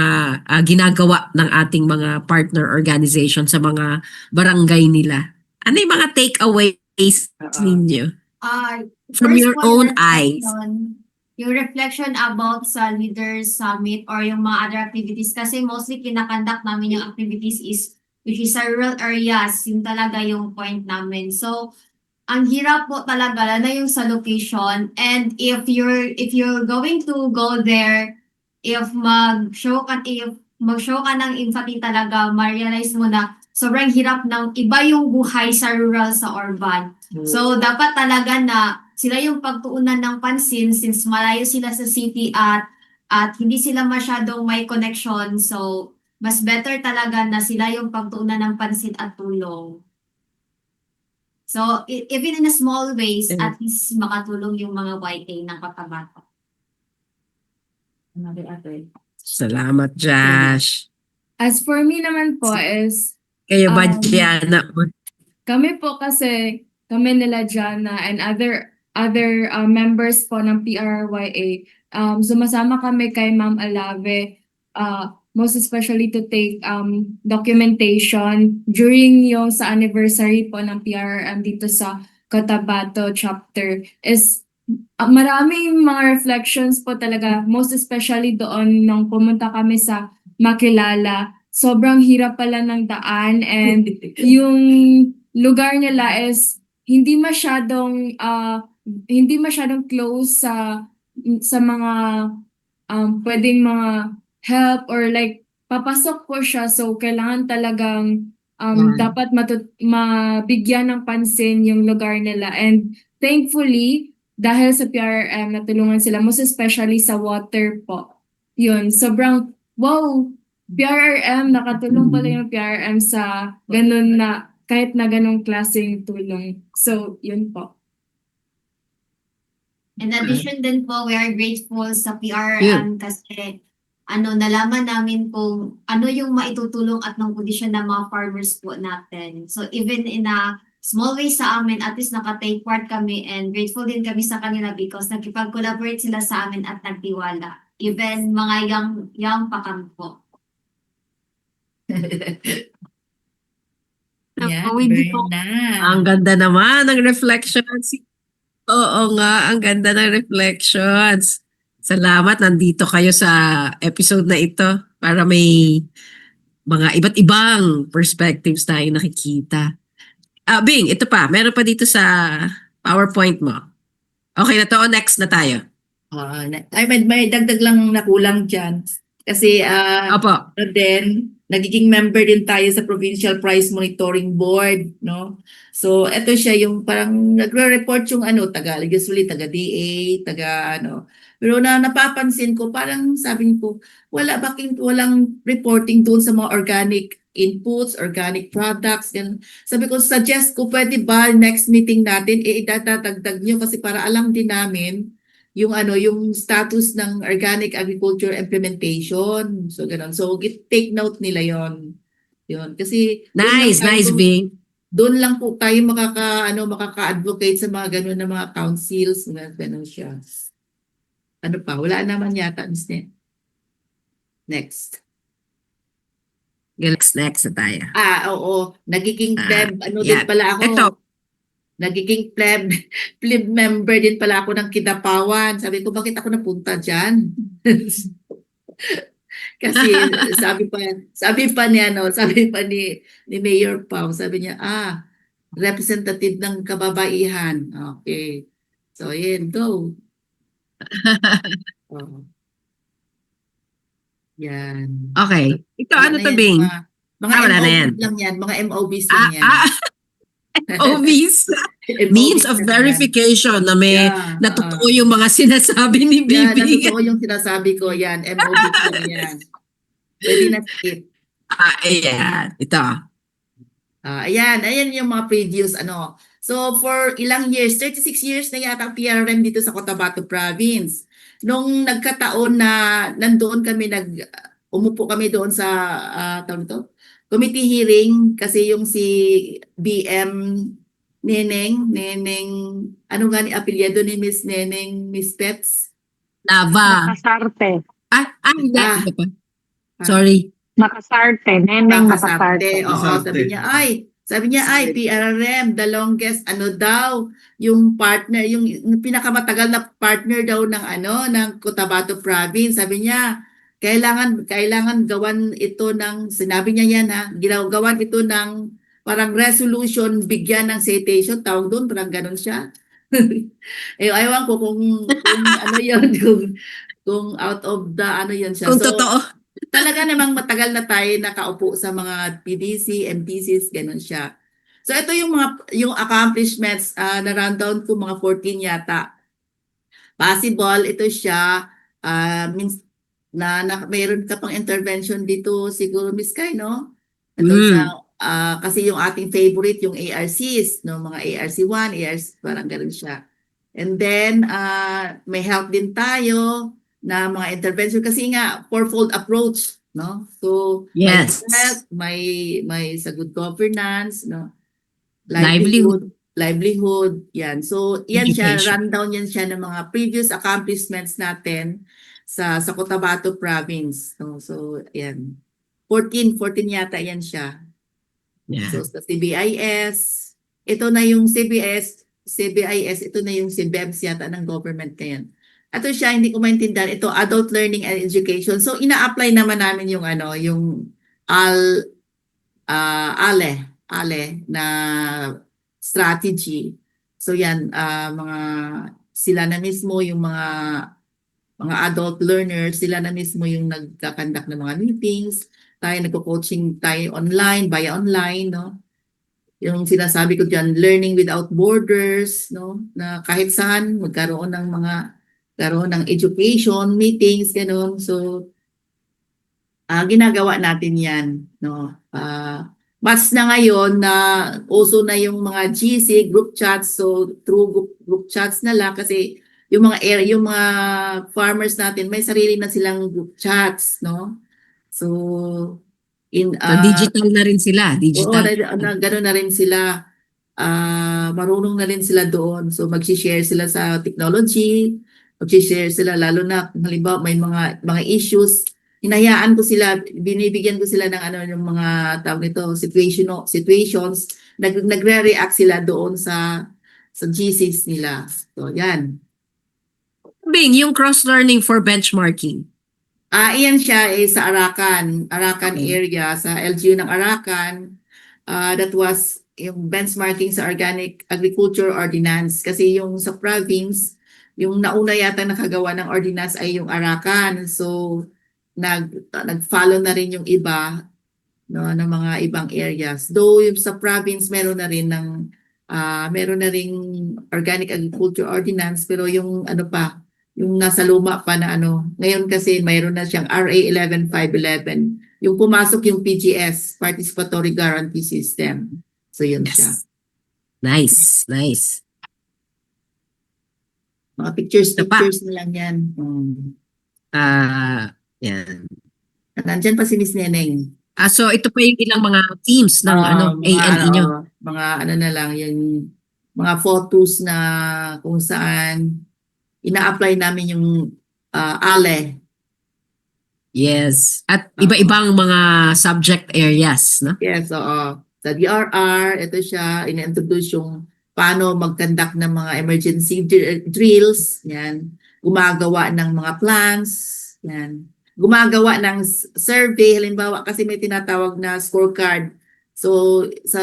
ginagawa ng ating mga partner organization sa mga barangay nila? Ano yung mga takeaways ninyo from First your po, own eyes? Yung reflection about sa Leaders Summit or yung mga other activities kasi mostly kinakandak namin yung activities which is sa rural areas, yung talaga yung point namin. So, ang hirap po talaga lalo na yung sa location, and if you're going to go there, if mag-show ka ng empathy talaga, ma-realize mo na sobrang hirap ng iba yung buhay sa rural sa urban. So dapat talaga na sila yung pagtuunan ng pansin since malayo sila sa city at hindi sila masyadong may connection. So mas better talaga na sila yung pagtuunan ng pansin at tulong. So, even in a small ways, at least makatulong yung mga YA ng Cotabato. Salamat, Josh. As for me naman po is, Kayo ba, Diana? kami po kasi, kami nila Jana and other members po ng PRYA, sumasama kami kay Ma'am Alave, most especially to take documentation during yung sa anniversary po ng PRM dito sa Cotabato chapter is maraming mga reflections po talaga, most especially doon nung pumunta kami sa Makilala. Sobrang hirap pala ng daan and yung lugar nila is hindi masyadong close sa mga pwedeng mga help or like papasok po siya, so kailangan talagang dapat mabigyan ng pansin yung lugar nila, and thankfully dahil sa PRM natulungan sila, most especially sa water po. Yun, sobrang wow, PRM, nakatulong pala yung PRM sa ganun na kahit na ganung klaseng tulong. So, yun po. In addition din po, we are grateful sa PRM kasi nalaman namin kung ano yung maitutulong at ng kondisyon ng mga farmers po natin. So even in a small way sa amin, at least nakatake part kami, and grateful din kami sa kanila because nakipag-collaborate sila sa amin at nagtiwala. Even mga young pa kami po. Ang ganda naman ng reflections. Oo nga, ang ganda ng reflections. Salamat, nandito kayo sa episode na ito para may mga iba't ibang perspectives tayo nakikita. Bing, ito pa. Meron pa dito sa PowerPoint mo. Okay na to, next na tayo. May dagdag lang na kulang dyan. Kasi Opo. then nagiging member din tayo sa Provincial Prize Monitoring Board, no? So ito siya yung parang nagre-report yung usually taga DA, taga Pero napapansin ko, parang sabi ko, bakit walang reporting doon sa mga organic inputs, organic products. Yan. Sabi ko, suggest ko, pwede ba next meeting natin, itatagdag nyo kasi para alam din namin yung yung status ng organic agriculture implementation. So ganun. So take note nila yon. Yun. Kasi Nice, Bing. Doon lang po tayo makaka-advocate sa mga ganun na mga councils, ganun siya. Ano pa? Wala naman yata, Ms. Net. Next. Next na tayo. Oo. Nagiging pleb. Yeah. Din pala ako? Ito. Nagiging pleb member din pala ako ng Kidapawan. Sabi ko, bakit ako napunta dyan? Kasi sabi pa ni Mayor Pao, sabi niya, representative ng kababaihan. Okay. So, yun, go. Oh, yan. Okay. Ito, Wala ano na to, yan, Bing? mga Wala na yan. MOBs lang yan. Mga MOBs lang yan. OVs. Means of MOBs lang yan. verification na may Yeah, natotoo yung mga sinasabi ni yan, Bibi. totoo yung sinasabi ko. Yan, MOBs lang yan. Pwede na skip. Ayan. Ito. Ayan yung mga previous ano. So for ilang years, 36 years na yata ang PRRM dito sa Cotabato Province. Nung nagkataon na nandoon kami umupo kami doon sa tawag ito, committee hearing kasi yung si BM Neneng, ano nga ni apelyido ni Miss Neneng, Miss Pets? Lava. Makasarte. Hindi. Ah. Ito pa. Sorry. Makasarte. Neneng Makasarte. Oo, Makasarte. sabi niya, PRRM, the longest, ano daw, yung partner, yung pinakamatagal na partner daw ng Cotabato Province. Sabi niya, kailangan gawan ito sinabi niya yan gawan ito ng parang resolution, bigyan ng citation, tawag doon, parang ganun siya. Ewan ko kung ano yun, kung out of the ano yun siya. Kung So, totoo. talaga namang matagal na tayo nakaupo sa mga PDC, MPCs, ganun siya. So ito yung accomplishments na rundown ko mga 14 yata. Possible ito siya means na mayroon ka pang intervention dito siguro Miss Kai, no? Ito sa kasi yung ating favorite yung ARCs, no, mga ARC1, ARC parang ganun siya. And then may help din tayo na mga intervention kasi nga fourfold approach, no? So Yes. may sa good governance, no? Livelihood, yan. So yan siya, Education. rundown yan siya ng mga previous accomplishments natin sa Cotabato Province. No? So yan. 14 yata yan siya. Yeah. So sa CBIS, ito na yung CBIS, ito na yung CBEBS yata ng government na yan. Ito siya, hindi ko maintindihan. Ito, Adult Learning and Education. So, ina-apply naman namin yung ALE na strategy. So, yan, sila na mismo, yung mga adult learners, sila na mismo yung nagkakandak ng mga meetings. Tayo, nagko-coaching tayo online, via online, no? Yung sinasabi ko dyan, learning without borders, no? Na kahit saan, magkaroon ng education, meetings, gano'n. So, ginagawa natin yan. No? Mas na ngayon na uso na yung mga GC, group chats. So, through group chats na lang kasi yung mga farmers natin, may sarili na silang group chats. No? So, So, digital na rin sila. Digital. Gano'n na rin sila. Marunong na rin sila doon. So, mag-share sila sa technology, mag-share sila lalo na kung halimbawa may mga issues, hinayaan ko sila, binibigyan ko sila ng yung mga tawag nito, situations, nagre-react sila doon sa GCs nila. So, yan. Bing, yung cross-learning for benchmarking. Iyan siya sa Arakan Okay. area, sa LGU ng Arakan. That was yung benchmarking sa Organic Agriculture Ordinance. Kasi yung sa province, yung nauna yata nakagawa ng ordinance ay yung Arakan. So, nag-follow na rin yung iba, no, ng mga ibang areas. Though yung sa province meron na rin Organic Agriculture Ordinance, pero yung yung nasa luma pa na ngayon kasi mayroon na siyang RA 11511. Yung pumasok yung PGS, Participatory Guarantee System. So yun siya. Nice. Mga pictures Ito pa. na lang yan. Yan. Nandyan pa si Miss Neneng. So, ito pa yung ilang mga teams ng ALE nyo. Mga na lang, yung mga photos na kung saan ina-apply namin yung ALE. Yes. At iba-ibang mga subject areas, no? Yes, oo. Sa DRR, ito siya, ina-introduce yung paano mag-conduct ng mga emergency drills, yan. Gumagawa ng mga plans, yan. gumagawa ng survey, halimbawa kasi may tinatawag na scorecard. So sa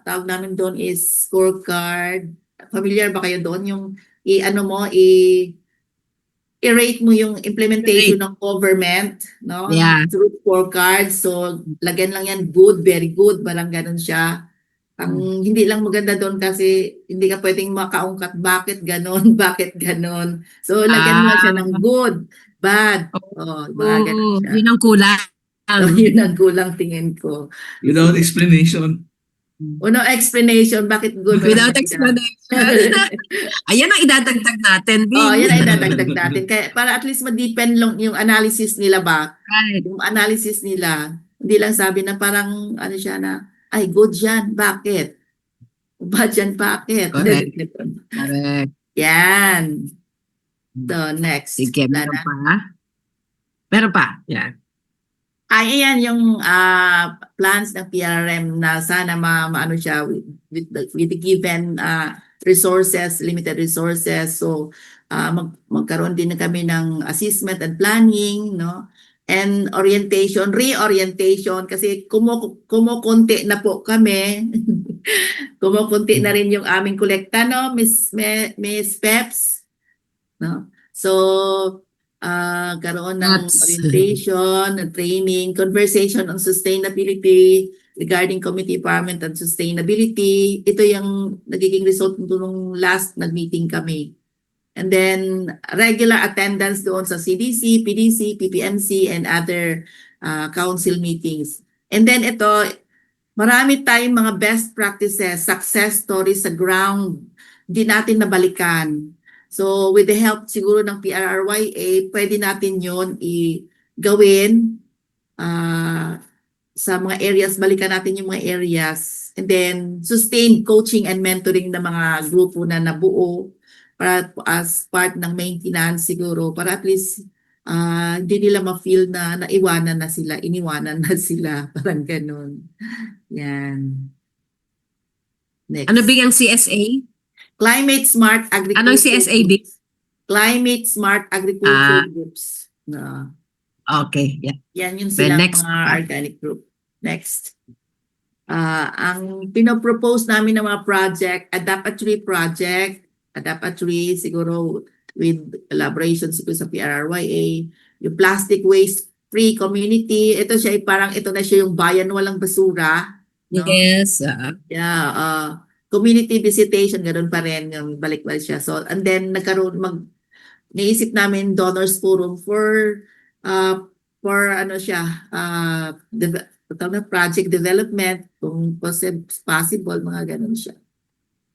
tawag namin doon is scorecard. Familiar ba kayo doon? Yung i-rate mo yung implementation ng government, no? Yeah. Through scorecard. So lagyan lang yan good, very good, parang ganun siya. Ang hindi lang maganda doon kasi hindi ka pwedeng makaungkat bakit ganon, bakit ganon. So lagyan mo siya ng good, bad. Oh, mga ganon siya. Yun ang kulang. So, yun ang kulang tingin ko. Without explanation. Uno explanation bakit good. Without explanation. Ayan ang idadagdag natin, Bing. Oh, yan ay dadagdag natin. Kaya para at least ma-depend lang yung analysis nila ba? Right. Yung analysis nila, hindi lang sabi na parang ano siya na, ay good yan, bakit? Bad yan, bakit? Correct. Correct. Yan. So, next. Sige, Wala meron na. pa. Meron pa. Yan. Ay, ayan yung plans ng PRRM na sana maano siya with the given resources, limited resources. So, magkaroon din na kami ng assessment and planning, no? And orientation, reorientation kasi kumukunti na po kami. Kumukunti na rin yung aming kolekta, no? Miss Peps, no? So, karoon ng That's- orientation, training, conversation on sustainability regarding community empowerment and sustainability. Ito yung nagiging result nung last nag-meeting kami. And then regular attendance doon sa CDC, PDC, PPMC, and other council meetings. And then ito, marami tayong mga best practices, success stories sa ground, hindi natin nabalikan. So with the help siguro ng PRRYA, pwede natin yon i-gawin sa mga areas, balikan natin yung mga areas. And then sustained coaching and mentoring ng mga grupo na nabuo para as part ng maintenance siguro, para at least hindi nila ma-feel na naiwanan na sila, iniwanan na sila, parang ganun. Yan. Next. Ano bing ang CSA? Climate Smart Agriculture Anong CSA, Bing? Groups. Climate Smart Agriculture Groups. No. Okay. Yeah. Yan yung Then silang next. mga organic group. Next. Ang pinopropose namin ng mga project, Adapatory Project, Adapatory siguro with collaboration siguro sa PRRYA, yung Plastic Waste Free Community, ito siya parang ito na siya yung bayan walang basura. No? Yes. Yeah, community visitation, ganoon pa rin, yung balik-balik siya. So, and then naisip namin donors forum for ano siya, project development, kung possible, mga ganun siya.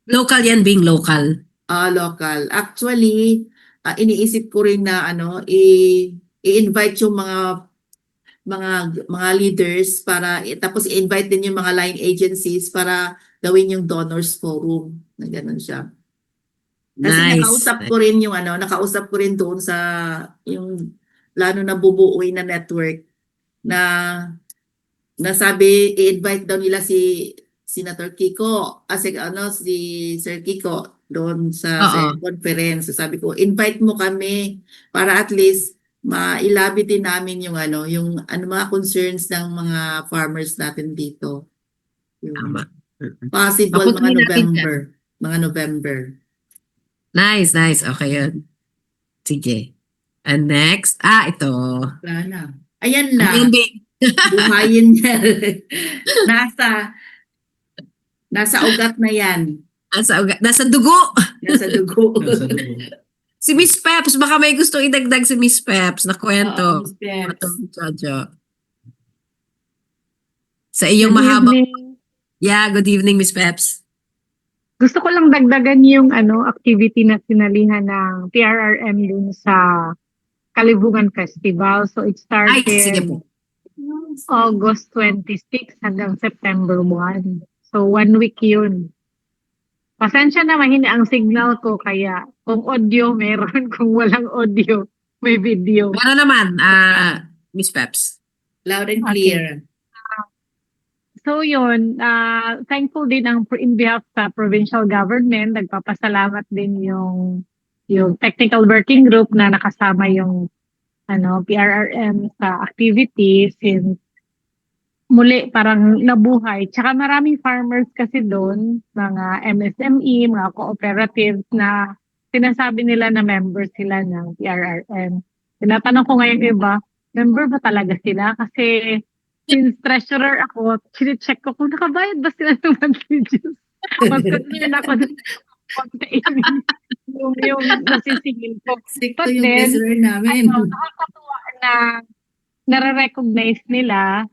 Local yan, Bing. Local. Local. Actually, iniisip ko rin na i-invite yung mga leaders para tapos i-invite din yung mga line agencies para gawin yung donors forum, na ganun siya. Kasi Nice. nakausap ko rin doon sa yung plano na bubuuin na network na nasabi i-invite daw nila si Senator Kiko, si Sir Kiko doon sa conference. So sabi ko, invite mo kami para at least mailabi din namin yung mga concerns ng mga farmers natin dito. Yung Tama. possible Mapuntahin natin mga November. Nice. Okay yun. Sige. And next. Ito. Wala na. Ayan na. Ayun, Bing. Buhayin niya. Nasa ugat na yan. Nasa dugo. Nasa dugo. Nasa dugo. Si Miss Peps. Baka may gustong idagdag si Miss Peps na kwento. Miss Peps. Jojo. Sa iyong Good mahabang... evening. Yeah, good evening, Miss Peps. Gusto ko lang dagdagan yung activity na sinalihan ng PRRM dun sa Kalibungan Festival. So it started Sige po. August 26 hanggang September 1. So 1 week yun. Pasensya na mahina ang signal ko, kaya kung audio meron, kung walang audio may video. Meron naman, Miss Peps. Loud and clear. So yun, thankful din in behalf sa provincial government, nagpapasalamat din yung technical working group na nakasama yung PRRM sa activities since muli parang nabuhay. Tsaka maraming farmers kasi doon, mga MSME, mga cooperatives na sinasabi nila na member sila ng PRRM. Tinatanong ko ngayon iba, member ba talaga sila? Kasi since treasurer ako, sine-check ko kung nakabayad ba sila ng monthly dues. Mas concerned ako dun yung nasisingil ko. Stricto But yung then, treasurer namin. nakakatuwa na nare-recognize nila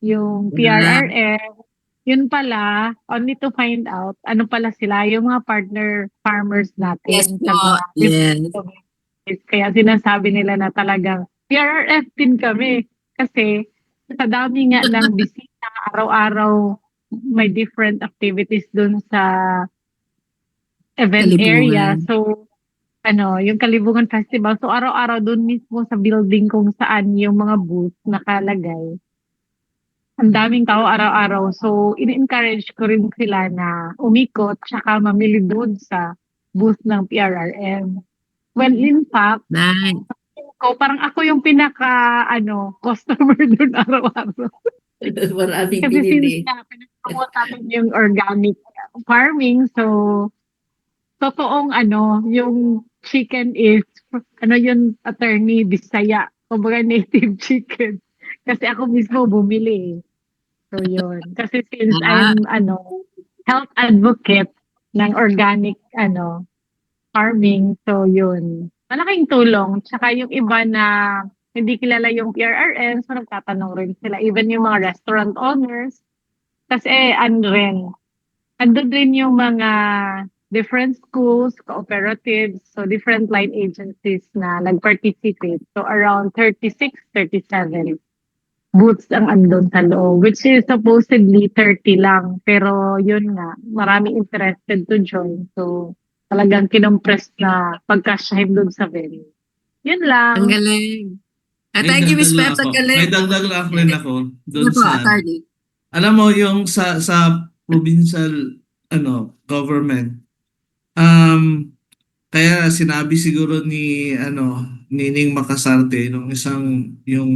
yung PRRM, yun pala, only to find out, ano pala sila, yung mga partner farmers Yes natin. po. Sa mga Yes. communities. Kaya sinasabi nila na talagang PRRF din kami. Kasi sa dami nga ng bisita, araw-araw may different activities dun sa event Kalibungan. area. So, yung Kalibungan Festival. So, araw-araw dun mismo sa building kung saan yung mga booth nakalagay. Ang daming tao araw-araw. So, ini-encourage ko rin sila na umikot tsaka mamili doon sa booth ng PRRM. Well, in fact, Nice. parang ako yung customer doon araw-araw. Maraming Kasi pinili. since pinag-promote natin yung organic farming, so, totoong yung chicken is, yung attorney Bisaya, kumbaga native chicken. Kasi ako mismo bumili. So, yun. Kasi since I'm, health advocate ng organic, farming, so yun. Malaking tulong. Tsaka yung iba na hindi kilala yung PRRM, so nagtatanong rin sila. Even yung mga restaurant owners. Kasi, andun rin yung mga different schools, cooperatives, so different line agencies na nag-participate. So, around 36, 37 booths ang andon sa loob, which is supposedly 30 lang. Pero yun nga, maraming interested to join. So, talagang kinompress na pagkasyahin doon sa venue. Yun lang. Ang galing. May Thank you, Miss dagdag lang Peps. Ang ako. galing. May dagdag lang ako rin ako doon Ano po, sa attorney? alam mo yung sa provincial government, kaya sinabi siguro ni Nining Makasarte nung yung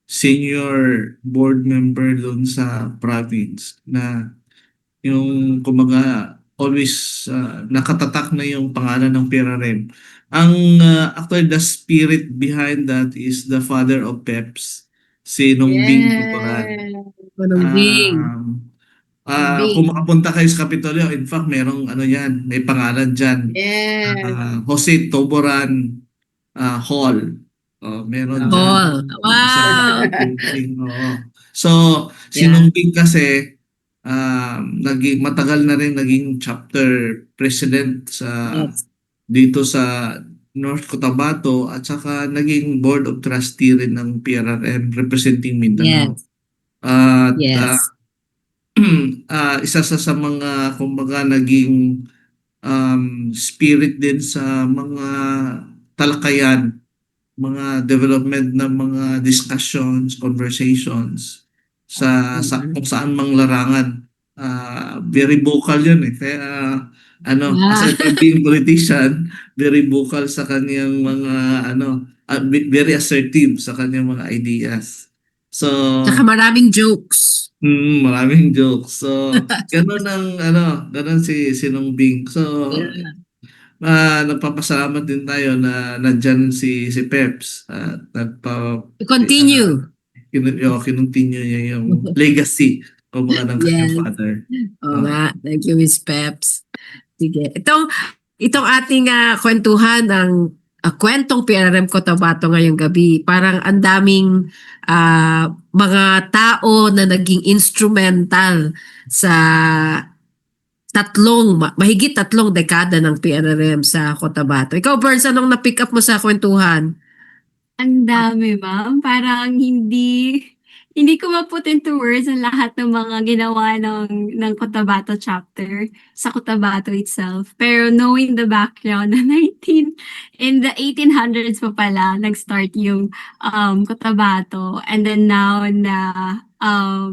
senior board member doon sa province na yung kumaga always nakatatak na yung pangalan ng PRRM. Ang actually the spirit behind that is the father of PEPS, si Nongbing Tuturan. Manungbing. Kung makapunta kayo sa Kapitolyo, in fact, merong may pangalan dyan. Jose Toboran Hall. Meron dyan. Hall. Wow. Oo. So, si Yeah. Nongbing kasi, matagal na rin naging chapter president Yes. dito sa North Cotabato at saka naging board of trustee rin ng PRRM representing Mindanao. Yes. At Yes. isa sa mga kumbaga naging spirit din sa mga talakayan, mga development ng mga discussions, conversations sa kung saan mang larangan. Very vocal yun eh. Kaya aside from being politician, very vocal sa kanyang mga very assertive sa kanyang mga ideas. So, Tsaka maraming jokes. maraming jokes. So, ganun si Nongbing. So, nagpapasalamat din tayo na nandyan si Peps at Continue. kinontinue niya yung legacy kumbaga ng kanyang Yes. father. Oo nga. Thank you, Miss Peps. Sige. Itong ating kwentuhan ng kwentong PRRM Cotabato ngayong gabi, parang ang daming mga tao na naging instrumental sa mahigit 3 dekada ng PRRM sa Cotabato. Ikaw, Burns, anong na-pick up mo sa kwentuhan? Ang dami, ma'am. Parang hindi hindi ko ma-put into words ang lahat ng mga ginawa ng Cotabato chapter sa Cotabato itself. Pero knowing the background na in the 1800s pa pala nag-start yung Cotabato, and then now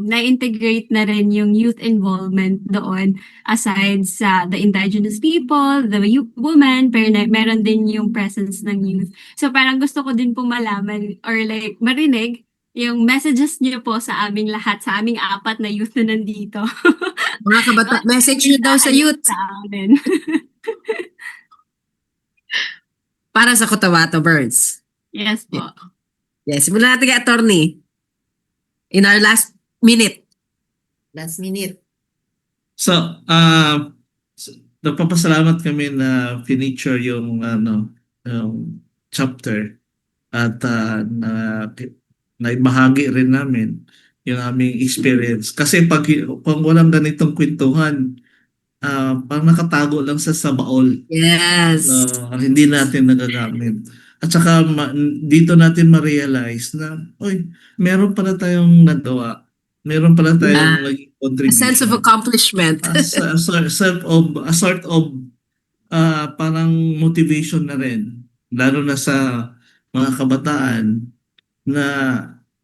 na-integrate na rin yung youth involvement doon aside sa the indigenous people, the women, pero meron din yung presence ng youth. So parang gusto ko din po malaman or like marinig yung messages niyo po sa aming lahat, sa aming 4 na youth na nandito. Mga kabata, message nyo daw sa youth Sa amin. para sa Cotabato Birds. Yes po. Yes, simulan natin kay attorney. In our last minute. Last minute. So, nagpapasalamat kami na finiture yung chapter at naibahagi rin namin yung aming experience. Kasi kung walang ganitong kwentuhan, parang nakatago lang sa baol. Yes. Hindi natin nagagamit. At saka dito natin ma-realize na, meron pala tayong nagawa. Meron pala tayong naging A contribution. sense of accomplishment. A sort of parang motivation na rin. Lalo na sa mga kabataan na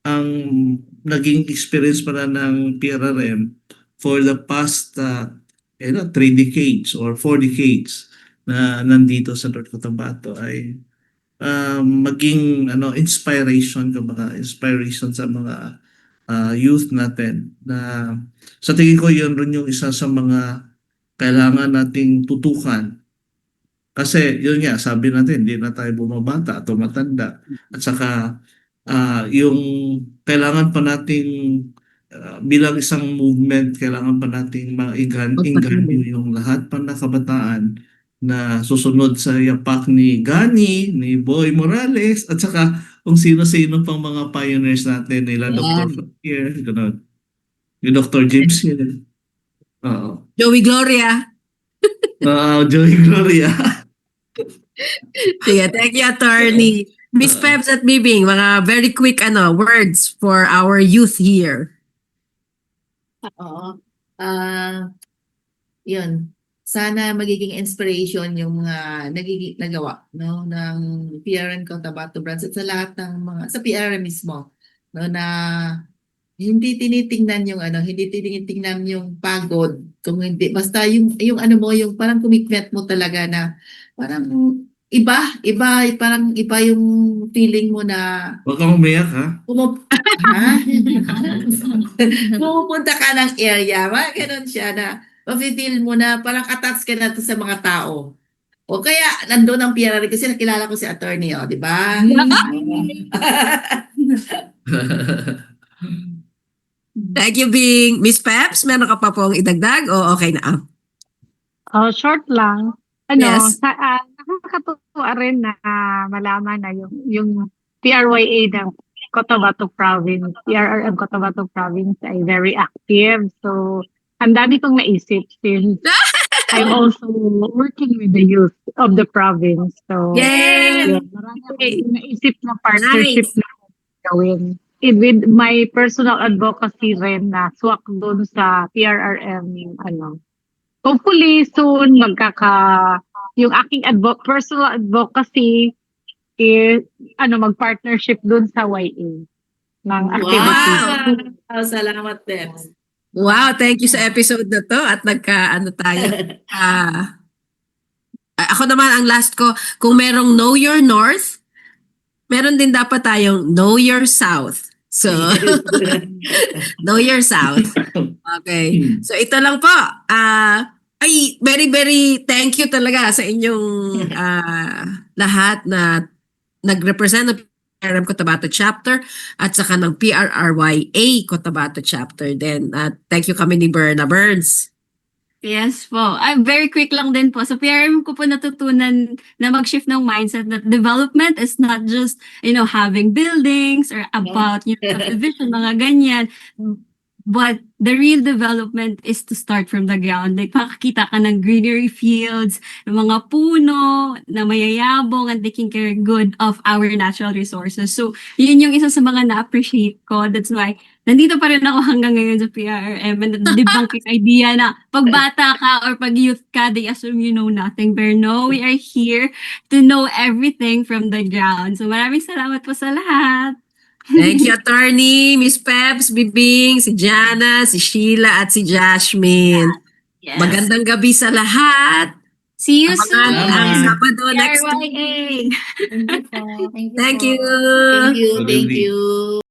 ang naging experience pala ng PRRM for the past 3 decades or 4 decades na nandito sa North Cotabato ay maging inspiration sa mga youth natin na sa tingin ko yun rin yung isa sa mga kailangan nating tutukan. Kasi yun nga, sabi natin, hindi na tayo bumabata at tumatanda. At saka yung kailangan pa nating bilang isang movement, kailangan pa nating mainganyo yung lahat pa na kabataan na susunod sa yapak ni Gani, ni Boy Morales, at saka kung sino-sino pang mga pioneers natin, nila Dr. Frontier, gano'n. Yung Dr. James Hill. Oo. Joey Gloria. Joey Gloria. Sige, thank you, attorney. Miss Peps at Bibing, mga very quick words for our youth here. Oo. Yun. Sana magiging inspiration yung nagiging nagawa ng PRM Cotabato Branch at sa lahat ng mga sa PRM mismo na hindi tinitingnan yung pagod, kung hindi basta yung yung parang commitment mo talaga na parang iba parang iba yung feeling mo na Huwag kang umiyak, ha? Pumupunta ka ng area, ganun siya na ma-feel mo na parang attached ka na to sa mga tao. O kaya nandoon ang PRR kasi nakilala ko si attorney, di ba? Thank you, Bing. Miss Peps, meron ka pa pong idagdag o okay na? Short lang. Yes. Nakakatuwa rin na malaman na yung PRYA ng Cotabato Province, PRRM Cotabato Province ay very active. So, ang dami kong naisip since I'm also working with the youth of the province. So, Yay! marami akong naisip na partnership na gawin. With my personal advocacy rin na swak doon sa PRRM, hopefully soon yung aking personal advocacy is mag-partnership doon sa YA ng activity. Wow! Salamat, Peps. Wow, thank you sa episode na to at tayo. Ako naman ang last ko, kung merong Know Your North, meron din dapat tayong Know Your South. So, Know Your South. Okay. So, ito lang po. Very, very thank you talaga sa inyong lahat na nag-represent ng PRRM Cotabato Chapter at saka ng PRRYA Cotabato Chapter din. At thank you kami ni Berna Burns. Yes po. Very quick lang din po. Sa PRM ko po natutunan na mag-shift ng mindset that development is not just, having buildings or about, subdivision, mga ganyan. But the real development is to start from the ground. Like, makakita ka ng greenery fields, ng mga puno na mayayabong and taking care good of our natural resources. So, yun yung isa sa mga na-appreciate ko. That's why nandito pa rin ako hanggang ngayon sa PRRM and debunk yung idea na pag bata ka or pag youth ka, they assume you know nothing. But no, we are here to know everything from the ground. So maraming salamat po sa lahat. Thank you, Attorney, Miss Peps, Bibing, si Jana, si Sheila, at si Jasmine. Yes. Magandang gabi sa lahat. See you Abangan soon. ang Sabado next week. PRYA. Thank you po. Thank you. Thank you, Good thank evening. you.